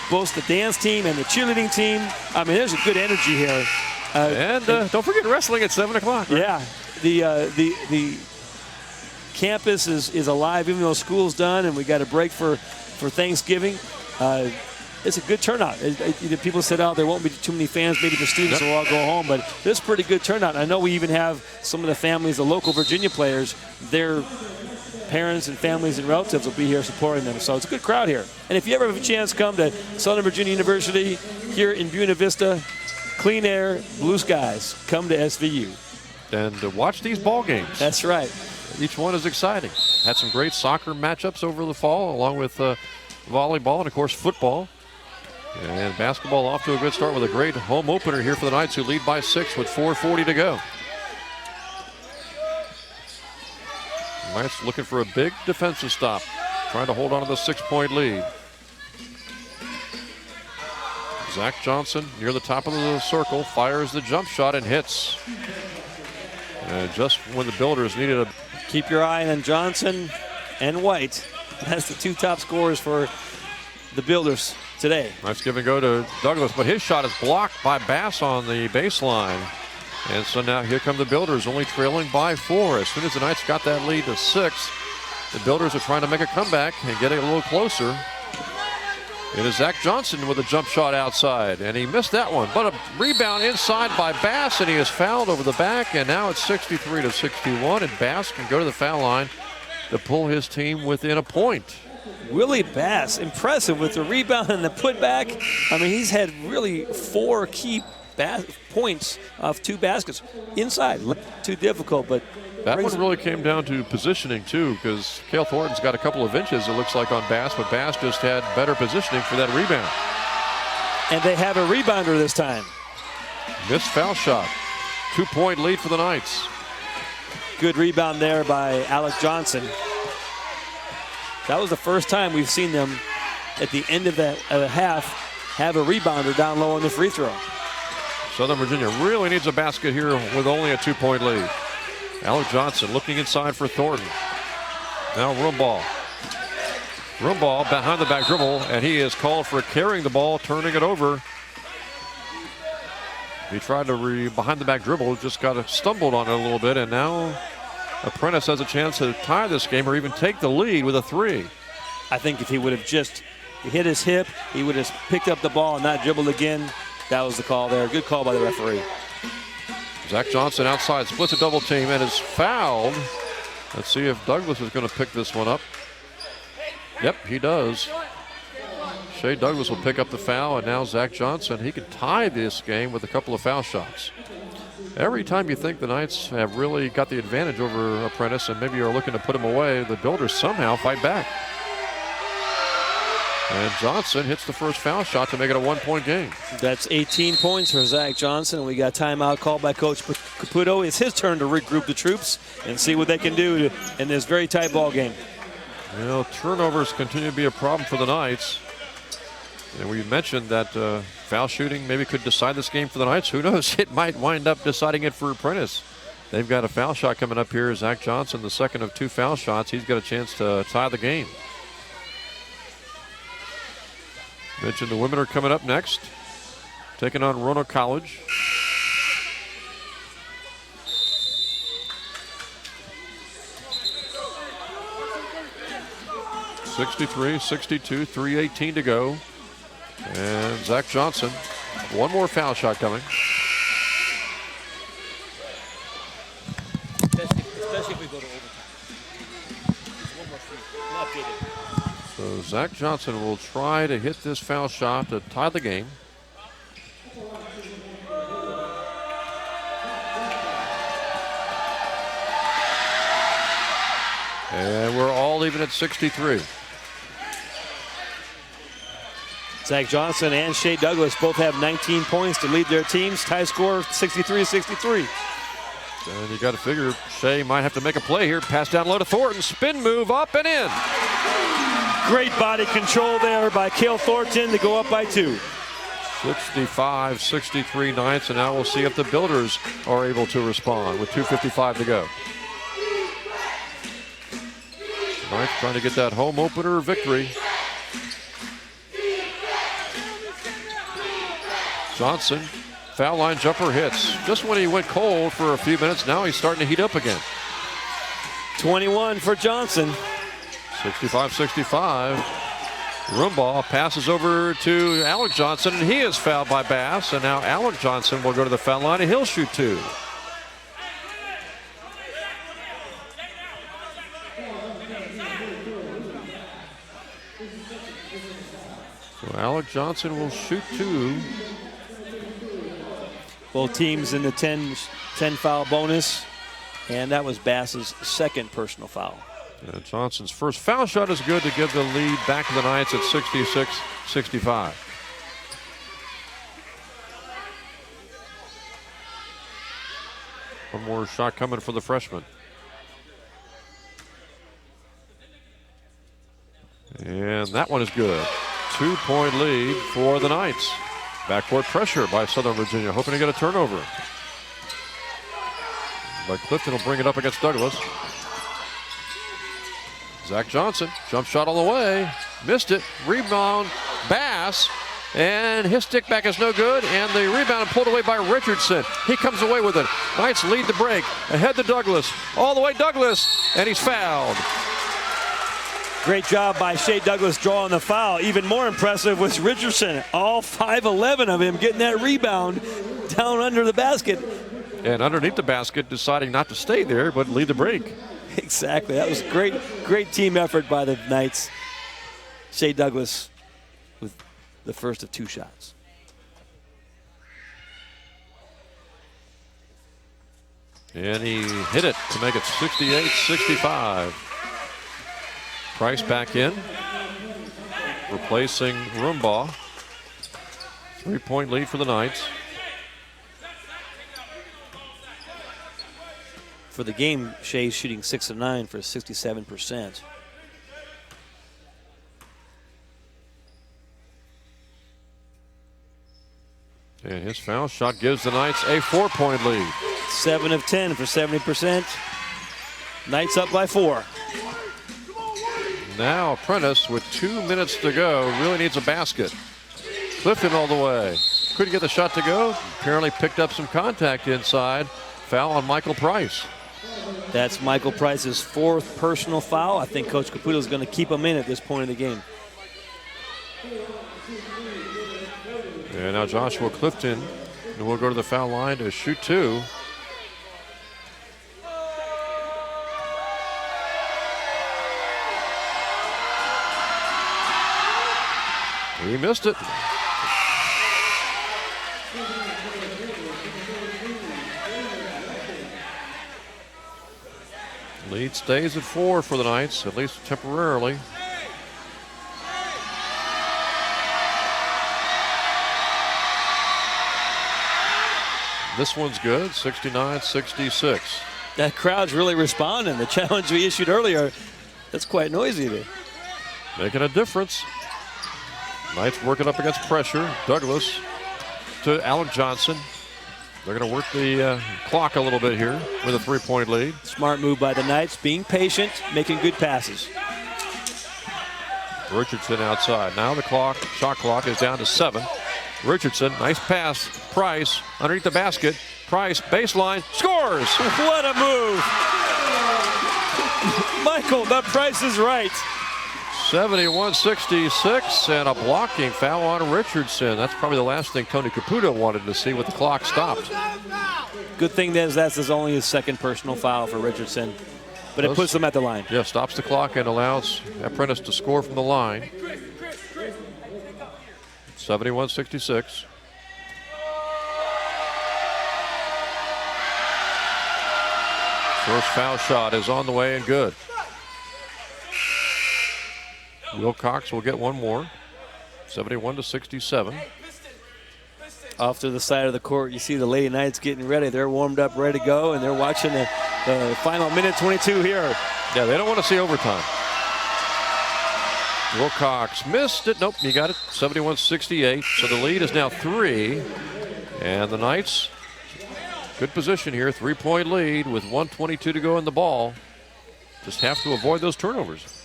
both the dance team and the cheerleading team. I mean, there's a good energy here. And don't forget wrestling at 7 o'clock. Right? Yeah. The campus is alive, even though school's done and we got a break for Thanksgiving. It's a good turnout. People said, oh, there won't be too many fans. Maybe the students will all go home. But there's pretty good turnout. I know we even have some of the families, the local Virginia players, their parents and families and relatives will be here supporting them. So it's a good crowd here. And if you ever have a chance, come to Southern Virginia University here in Buena Vista. Clean air, blue skies. Come to SVU. And watch these ball games. That's right. Each one is exciting. Had some great soccer matchups over the fall, along with volleyball and, of course, football. And basketball off to a good start with a great home opener here for the Knights, who lead by 6 with 4:40 to go. Knights looking for a big defensive stop, trying to hold on to the 6-point lead. Zach Johnson near the top of the circle, fires the jump shot and hits. And just when the Builders needed a... Keep your eye on Johnson and White. That's the 2 top scorers for the Builders today. Nice give and go to Douglas, but his shot is blocked by Bass on the baseline. And so now here come the Builders, only trailing by 4. As soon as the Knights got that lead to 6, the Builders are trying to make a comeback and get it a little closer. It is Zach Johnson with a jump shot outside, and he missed that one. But a rebound inside by Bass, and he is fouled over the back, and now it's 63-61, and Bass can go to the foul line to pull his team within a point. Willie Bass, impressive with the rebound and the putback. I mean, he's had really 4 key points off 2 baskets inside. Too difficult, but that one really came down to positioning, too, because Cale Thornton's got a couple of inches, it looks like, on Bass, but Bass just had better positioning for that rebound. And they have a rebounder this time. Missed foul shot. 2-point lead for the Knights. Good rebound there by Alec Johnson. That was the first time we've seen them at the end of the half have a rebounder down low on the free throw. Southern Virginia really needs a basket here with only a 2-point lead. Alec Johnson looking inside for Thornton. Now room ball. Room ball behind the back dribble, and he is called for carrying the ball, turning it over. He tried to behind the back dribble, just stumbled on it a little bit, and now Apprentice has a chance to tie this game or even take the lead with a 3. I think if he would have just hit his hip, he would have picked up the ball and not dribbled again. That was the call there. Good call by the referee. Zach Johnson outside, splits a double team and is fouled. Let's see if Douglas is going to pick this one up. Yep, he does. Shea Douglas will pick up the foul, and now Zach Johnson, he can tie this game with a couple of foul shots. Every time you think the Knights have really got the advantage over Apprentice and maybe are looking to put him away, the Builders somehow fight back. And Johnson hits the first foul shot to make it a 1-point game. That's 18 points for Zach Johnson, and we got timeout called by Coach Caputo. It's his turn to regroup the troops and see what they can do in this very tight ball game. You know, turnovers continue to be a problem for the Knights. And we mentioned that foul shooting maybe could decide this game for the Knights. Who knows? It might wind up deciding it for Apprentice. They've got a foul shot coming up here. Zach Johnson, the second of 2 foul shots. He's got a chance to tie the game. Mentioned the women are coming up next, taking on Roanoke College. (63-62), 3:18 to go. And Zach Johnson, one more foul shot coming. Especially if we go to overtime. One more free. Updated. So Zach Johnson will try to hit this foul shot to tie the game. And we're all even at 63. Zach Johnson and Shea Douglas both have 19 points to lead their teams. Tie score 63-63. And you got to figure Shea might have to make a play here. Pass down low to Thornton. Spin move up and in. Great body control there by Cale Thornton to go up by 2. 65-63 Knights, and now we'll see if the Builders are able to respond with 2:55 to go. Knights trying to get that home opener victory. Johnson, foul line jumper hits. Just when he went cold for a few minutes, now he's starting to heat up again. 21 for Johnson. 65-65. Roombaugh passes over to Alec Johnson, and he is fouled by Bass. And now Alec Johnson will go to the foul line, and he'll shoot 2. So Alec Johnson will shoot 2. Both teams in the 10 foul bonus, and that was Bass's second personal foul. Johnson's first foul shot is good to give the lead back to the Knights at 66-65. One more shot coming for the freshman. And that one is good. 2-point lead for the Knights. Backcourt pressure by Southern Virginia, hoping to get a turnover. But Clifton will bring it up against Douglas. Zach Johnson, jump shot on the way, missed it, rebound, Bass, and his stick back is no good, and the rebound pulled away by Richardson. He comes away with it. Knights lead the break, ahead to Douglas, all the way Douglas, and he's fouled. Great job by Shea Douglas drawing the foul. Even more impressive was Richardson, all 5'11" of him getting that rebound down under the basket. And underneath the basket, deciding not to stay there, but lead the break. Exactly. That was great team effort by the Knights. Shea Douglas with the first of 2 shots. And he hit it to make it 68-65. Price back in, replacing Roombaugh. 3-point lead for the Knights. For the game, Shea's shooting 6 of 9 for 67%. And his foul shot gives the Knights a 4-point lead. 7 of 10 for 70%. Knights up by 4. Now Apprentice with 2 minutes to go really needs a basket. Clifton all the way. Couldn't get the shot to go. Apparently picked up some contact inside. Foul on Michael Price. That's Michael Price's 4th personal foul. I think Coach Caputo is going to keep him in at this point of the game. And now Joshua Clifton will go to the foul line to shoot 2. He missed it. Lead stays at 4 for the Knights, at least temporarily. This one's good, 69-66. That crowd's really responding. The challenge we issued earlier, that's quite noisy there. Making a difference. Knights working up against pressure. Douglas to Alec Johnson. They're going to work the clock a little bit here with a 3-point lead. Smart move by the Knights, being patient, making good passes. Richardson outside. Now the shot clock is down to 7. Richardson, nice pass. Price underneath the basket. Price, baseline, scores! What a move! Michael, the Price is right. 71-66, and a blocking foul on Richardson. That's probably the last thing Tony Caputo wanted to see with the clock stopped. Good thing that's only his 2nd personal foul for Richardson, but it puts him at the line. Yeah, stops the clock and allows Apprentice to score from the line. 71-66. First foul shot is on the way and good. Wilcox will get one more. 71-67. Off to the side of the court, you see the Lady Knights getting ready. They're warmed up, ready to go, and they're watching the final minute 22 here. Yeah, they don't want to see overtime. Wilcox missed it. Nope, you got it. 71-68. So the lead is now 3. And the Knights, good position here. 3-point lead with 1:22 to go in the ball. Just have to avoid those turnovers.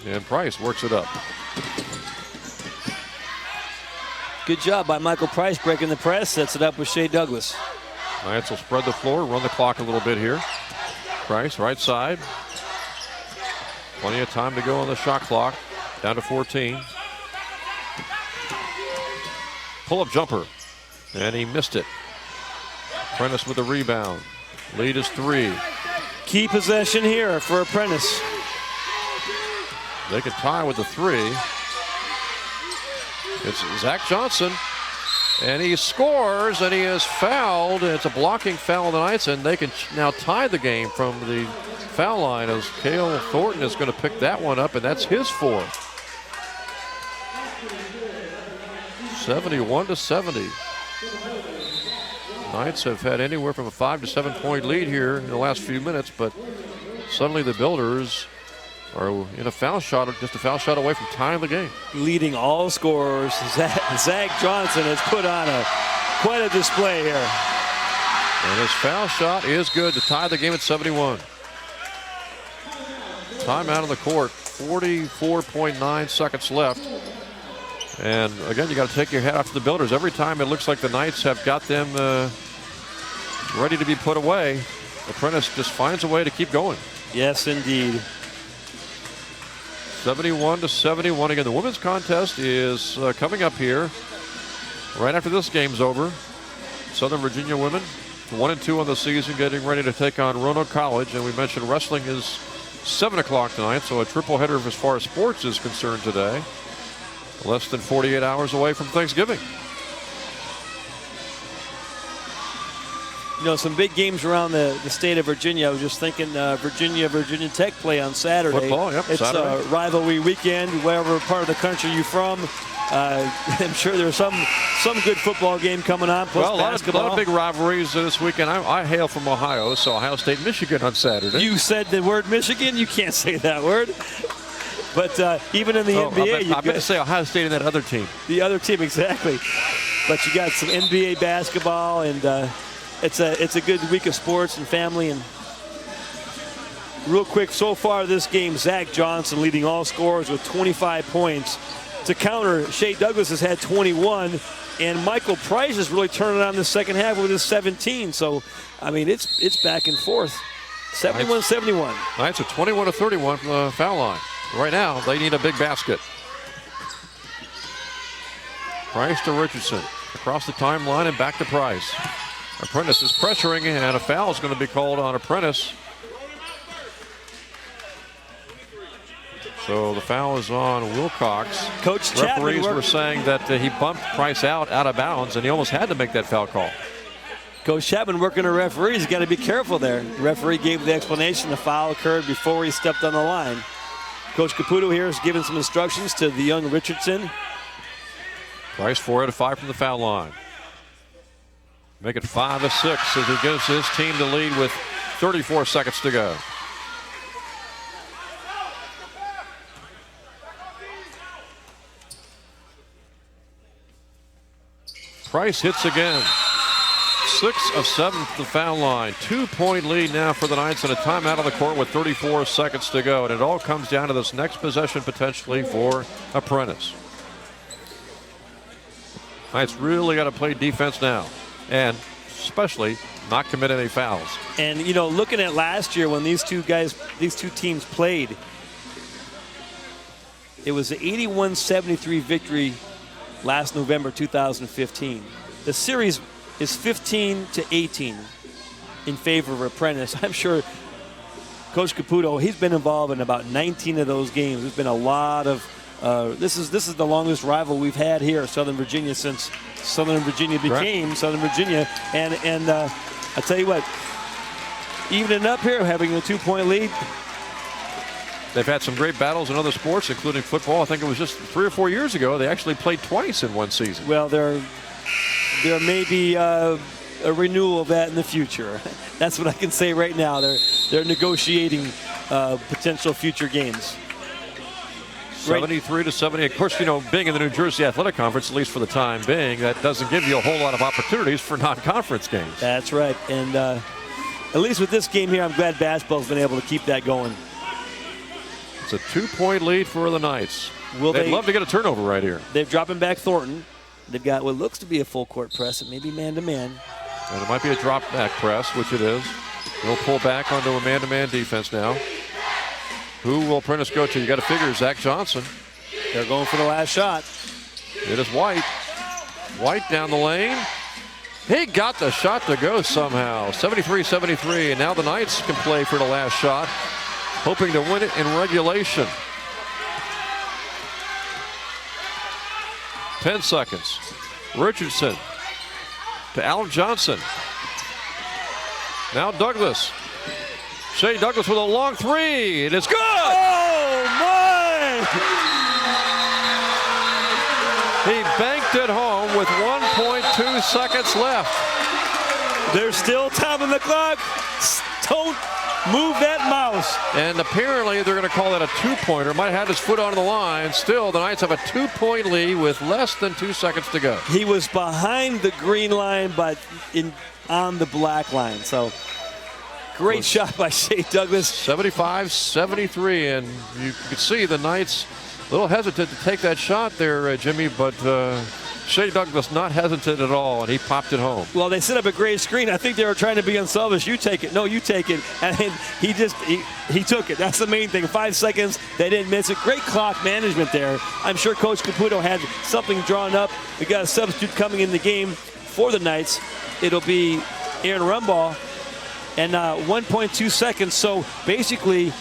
And Price works it up. Good job by Michael Price breaking the press. Sets it up with Shea Douglas. Knights will spread the floor, run the clock a little bit here. Price, right side. Plenty of time to go on the shot clock. Down to 14. Pull-up jumper. And he missed it. Apprentice with the rebound. Lead is 3. Key possession here for Apprentice. They can tie with the 3. It's Zach Johnson. And he scores, and he is fouled. It's a blocking foul on the Knights, and they can now tie the game from the foul line as Cale Thornton is going to pick that one up, and that's his 4th. 71-70. Knights have had anywhere from a 5 to 7 point lead here in the last few minutes, but suddenly the Builders are in a foul shot, just a foul shot away from tying the game. Leading all scorers, Zach Johnson has put on quite a display here. And his foul shot is good to tie the game at 71. Timeout on the court, 44.9 seconds left. And again, you got to take your hat off to the Builders. Every time it looks like the Knights have got them ready to be put away, Apprentice just finds a way to keep going. Yes, indeed. 71-71. Again, the women's contest is coming up here right after this game's over. Southern Virginia women, 1-2 on the season, getting ready to take on Roanoke College. And we mentioned wrestling is 7 o'clock tonight, so a triple header as far as sports is concerned today. Less than 48 hours away from Thanksgiving. You know, some big games around the state of Virginia. I was just thinking Virginia Tech play on Saturday. Football, yep, it's Saturday. A rivalry weekend, wherever part of the country you're from. I'm sure there's some good football game coming on, plus basketball. A lot of big rivalries this weekend. I hail from Ohio, so Ohio State, Michigan on Saturday. You said the word Michigan? You can't say that word. But even in the NBA, I meant to say Ohio State and that other team. The other team, exactly. but you got some NBA basketball, and it's a good week of sports and family. And real quick, so far this game, Zach Johnson leading all scorers with 25 points. To counter, Shea Douglas has had 21, and Michael Price is really turning on the second half with his 17. So, I mean, it's back and forth. 71-71. Knights are 21-31 from the foul line. Right now, they need a big basket. Price to Richardson. Across the timeline and back to Price. Apprentice is pressuring, and a foul is going to be called on Apprentice. So the foul is on Wilcox. Coach Chapman, referees were saying that he bumped Price out of bounds, and he almost had to make that foul call. Coach Chapman working the referees. He's got to be careful there. The referee gave the explanation. The foul occurred before he stepped on the line. Coach Caputo here is giving some instructions to the young Richardson. Price 4 out of 5 from the foul line. Make it 5 of 6 as he gives his team the lead with 34 seconds to go. Price hits again. 6 of 7 from the foul line. 2-point lead now for the Knights and a timeout on the court with 34 seconds to go. And it all comes down to this next possession potentially for Apprentice. Knights really got to play defense now, and especially not commit any fouls. And, you know, looking at last year when these two teams played, it was an 81-73 victory last November 2015. The series is 15-18 in favor of Apprentice. I'm sure Coach Caputo, he's been involved in about 19 of those games. There's been a lot of this is the longest rival we've had here, Southern Virginia, since Southern Virginia became Southern Virginia. And I tell you what, evening up here, having a 2-point lead. They've had some great battles in other sports, including football. I think it was just 3 or 4 years ago they actually played twice in one season. Well, there may be a renewal of that in the future. That's what I can say right now. They're negotiating potential future games. 73-70. Of course, you know, being in the New Jersey Athletic Conference, at least for the time being, that doesn't give you a whole lot of opportunities for non-conference games. That's right. And at least with this game here, I'm glad basketball's been able to keep that going. It's a 2-point lead for the Knights. They'd love to get a turnover right here. They're dropping back Thornton. They've got what looks to be a full court press and maybe man-to-man. And it might be a drop back press, which it is. They'll pull back onto a man-to-man defense now. Who will Apprentice go to? You got to figure Zach Johnson. They're going for the last shot. It is White. White down the lane. He got the shot to go somehow. 73-73, and now the Knights can play for the last shot, hoping to win it in regulation. 10 seconds. Richardson to Allen Johnson. Now Douglas. Shea Douglas with a long 3. It is good. Oh, my! He banked it home with 1.2 seconds left. There's still time on the clock. Don't move that mouse. And apparently they're going to call that a 2-pointer. Might have had his foot on the line. Still, the Knights have a 2-point lead with less than 2 seconds to go. He was behind the green line, but on the black line. So great shot by Shea Douglas. 75-73, and you could see the Knights a little hesitant to take that shot there, Jimmy, but Shea Douglas not hesitant at all, and he popped it home. Well, they set up a great screen. I think they were trying to be unselfish. You take it. No, you take it. And he took it. That's the main thing. 5 seconds. They didn't miss it. Great clock management there. I'm sure Coach Caputo had something drawn up. We got a substitute coming in the game for the Knights. It'll be Aaron Rumbaugh. And 1.2 seconds. So basically,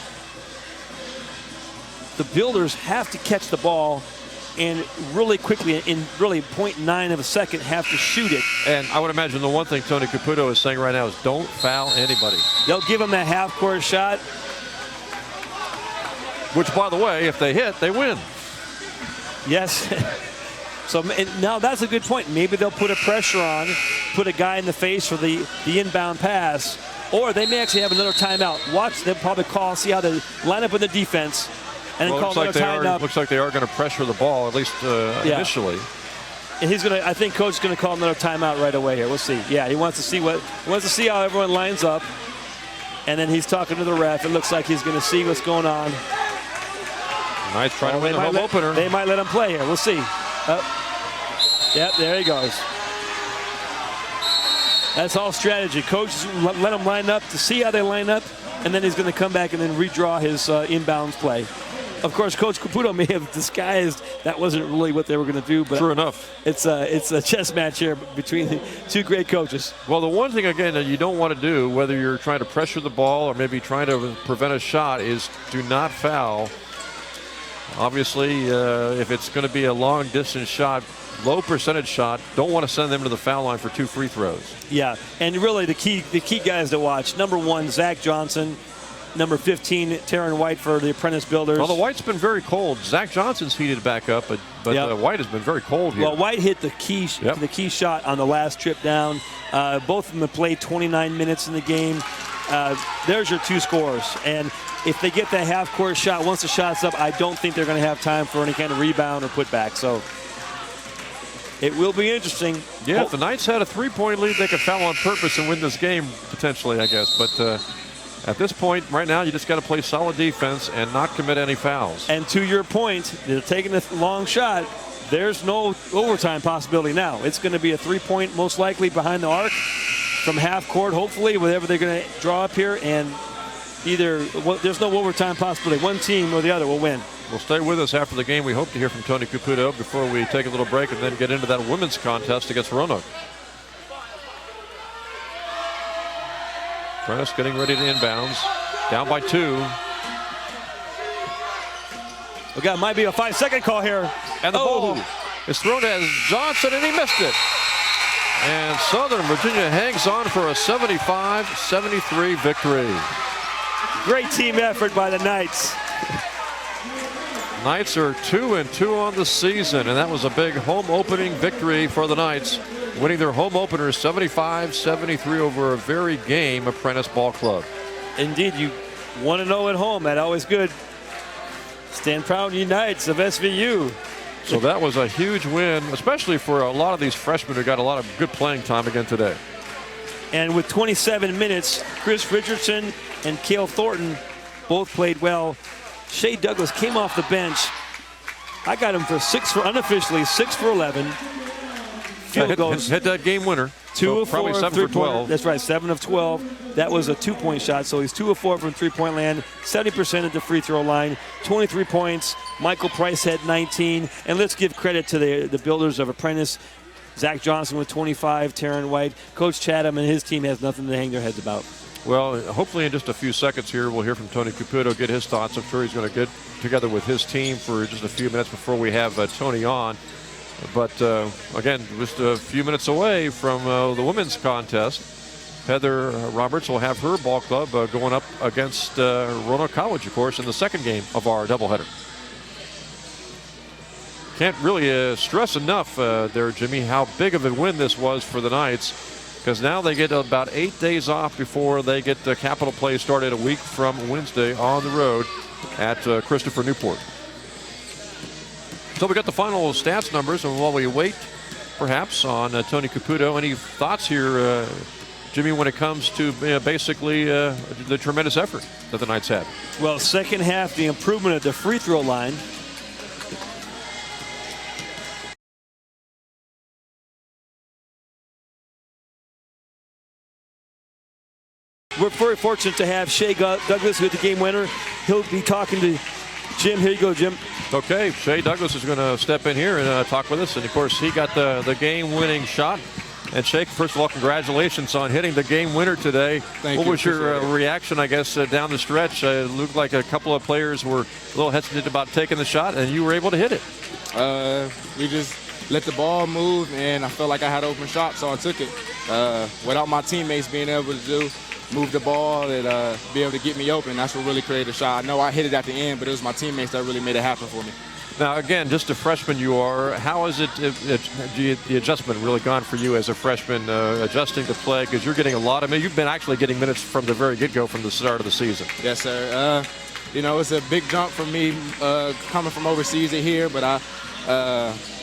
the Builders have to catch the ball and really quickly, in really 0.9 of a second, have to shoot it. And I would imagine the one thing Tony Caputo is saying right now is don't foul anybody. They'll give them that half-court shot. Which, by the way, if they hit, they win. Yes. So now that's a good point. Maybe they'll put a pressure on, put a guy in the face for the inbound pass, or they may actually have another timeout. Watch, they'll probably call, see how they line up in the defense, and then call another timeout. Looks like they are going to pressure the ball, at least initially. And he's gonna. I think coach is gonna call another timeout right away here. We'll see. Yeah, he wants to see how everyone lines up, and then he's talking to the ref. It looks like he's gonna see what's going on. Knights trying to win the home opener. They might let him play here. We'll see. Yep, there he goes. That's all strategy. Coach let them line up to see how they line up, and then he's going to come back and then redraw his inbounds play. Of course, Coach Caputo may have disguised that wasn't really what they were going to do, but true enough, it's a chess match here between the two great coaches. Well, the one thing, again, that you don't want to do, whether you're trying to pressure the ball or maybe trying to prevent a shot, is do not foul. Obviously, if it's going to be a long-distance shot, low percentage shot, don't want to send them to the foul line for 2 free throws. Yeah, and really the key guys to watch. Number 1, Zach Johnson. Number 15, Taryn White for the Apprentice Builders. Well, the White's been very cold. Zach Johnson's heated back up, but yep. White has been very cold here. Well, White hit the key shot on the last trip down. Both of them have played 29 minutes in the game. There's your 2 scores. And if they get that half-court shot, once the shot's up, I don't think they're going to have time for any kind of rebound or putback. So it will be interesting. Yeah, if the Knights had a 3-point lead, they could foul on purpose and win this game, potentially, I guess. But at this point, right now, you just got to play solid defense and not commit any fouls. And to your point, they're taking a long shot. There's no overtime possibility now. It's going to be a 3-point, most likely, behind the arc from half court, hopefully, whatever they're going to draw up here. And there's no overtime possibility. One team or the other will win. Well, stay with us after the game. We hope to hear from Tony Caputo before we take a little break and then get into that women's contest against Roanoke. Apprentice getting ready to inbounds. Down by 2. We got might be a 5-second call here. And the ball is thrown to Johnson, and he missed it. And Southern Virginia hangs on for a 75-73 victory. Great team effort by the Knights. Knights are 2-2 on the season, and that was a big home opening victory for the Knights, winning their home opener 75-73 over a very game Apprentice Ball Club. Indeed, you 1-0 at home. That's always good. Stand proud, you Knights of SVU. So that was a huge win, especially for a lot of these freshmen who got a lot of good playing time again today. And with 27 minutes, Chris Richardson and Cale Thornton both played well. Shea Douglas came off the bench. I got him for unofficially 6 for 11. Field goals. Hit that game winner. 2 of 4. Probably 7 for 12. That's right, 7 of 12. That was a 2-point shot, so he's 2 of 4 from three-point land, 70% at the free throw line, 23 points. Michael Price had 19. And let's give credit to the builders of Apprentice. Zach Johnson with 25, Taryn White. Coach Chatham and his team has nothing to hang their heads about. Well, hopefully in just a few seconds here, we'll hear from Tony Caputo, get his thoughts. I'm sure he's going to get together with his team for just a few minutes before we have Tony on. But, again, just a few minutes away from the women's contest. Heather Roberts will have her ball club going up against Roanoke College, of course, in the second game of our doubleheader. Can't really stress enough there, Jimmy, how big of a win this was for the Knights. Because now they get about 8 days off before they get the capital play started a week from Wednesday on the road at Christopher Newport. So we got the final stats numbers, and while we wait, perhaps, on Tony Caputo, any thoughts here, Jimmy, when it comes to basically the tremendous effort that the Knights had? Well, second half, the improvement at the free throw line. We're very fortunate to have Shea Douglas with the game winner. He'll be talking to Jim. Here you go, Jim. Okay, Shea Douglas is going to step in here and talk with us. And, of course, he got the game-winning shot. And, Shea, first of all, congratulations on hitting the game winner today. Thank you. What was your reaction, I guess, down the stretch? It looked like a couple of players were a little hesitant about taking the shot, and you were able to hit it. We just let the ball move, and I felt like I had an open shot, so I took it. Without my teammates being able to move the ball and be able to get me open, that's what really created a shot. I know I hit it at the end, but it was my teammates that really made it happen for me. Now, again, just a freshman you are, how has the adjustment really gone for you as a freshman, adjusting to play? Because you're getting a lot of minutes. You've been actually getting minutes from the very get-go from the start of the season. Yes, sir. You know, it's a big jump for me coming from overseas to here, but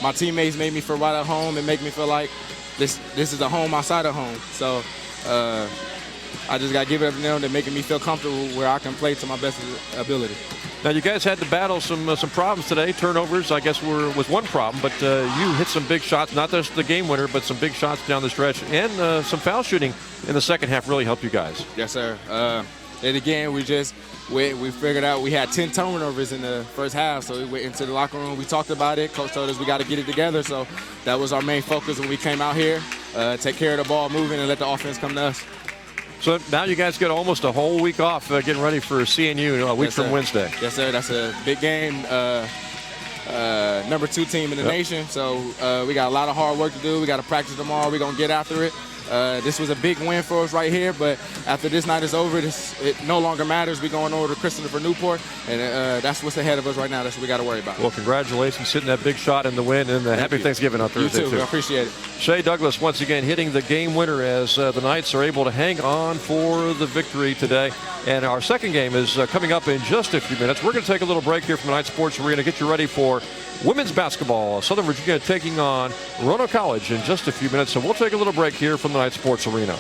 my teammates made me feel right at home and make me feel like this is a home outside of home. So I just got to give it up to them. They're making me feel comfortable where I can play to my best ability. Now, you guys had to battle some problems today. Turnovers, I guess, was one problem, but you hit some big shots, not just the game winner, but some big shots down the stretch, and some foul shooting in the second half really helped you guys. Yes, sir. And again, we figured out we had 10 turnovers in the first half, so we went into the locker room. We talked about it. Coach told us we got to get it together, so that was our main focus when we came out here. Take care of the ball moving and let the offense come to us. So now you guys get almost a whole week off getting ready for CNU a week from Wednesday. Yes, sir. That's a big game. Number 2 team in the nation. So we got a lot of hard work to do. We got to practice tomorrow. We're going to get after it. This was a big win for us right here, but after this night is over, it no longer matters. We're going over to Christopher Newport, and that's what's ahead of us right now. That's what we got to worry about. Well, congratulations, hitting that big shot in the win, and happy Thanksgiving on Thursday, too. I appreciate it. Shea Douglas once again hitting the game winner as the Knights are able to hang on for the victory today. And our second game is coming up in just a few minutes. We're going to take a little break here from the Knights Sports Arena, get you ready for women's basketball. Southern Virginia taking on Roanoke College in just a few minutes. So we'll take a little break here from the Knights Sports Arena.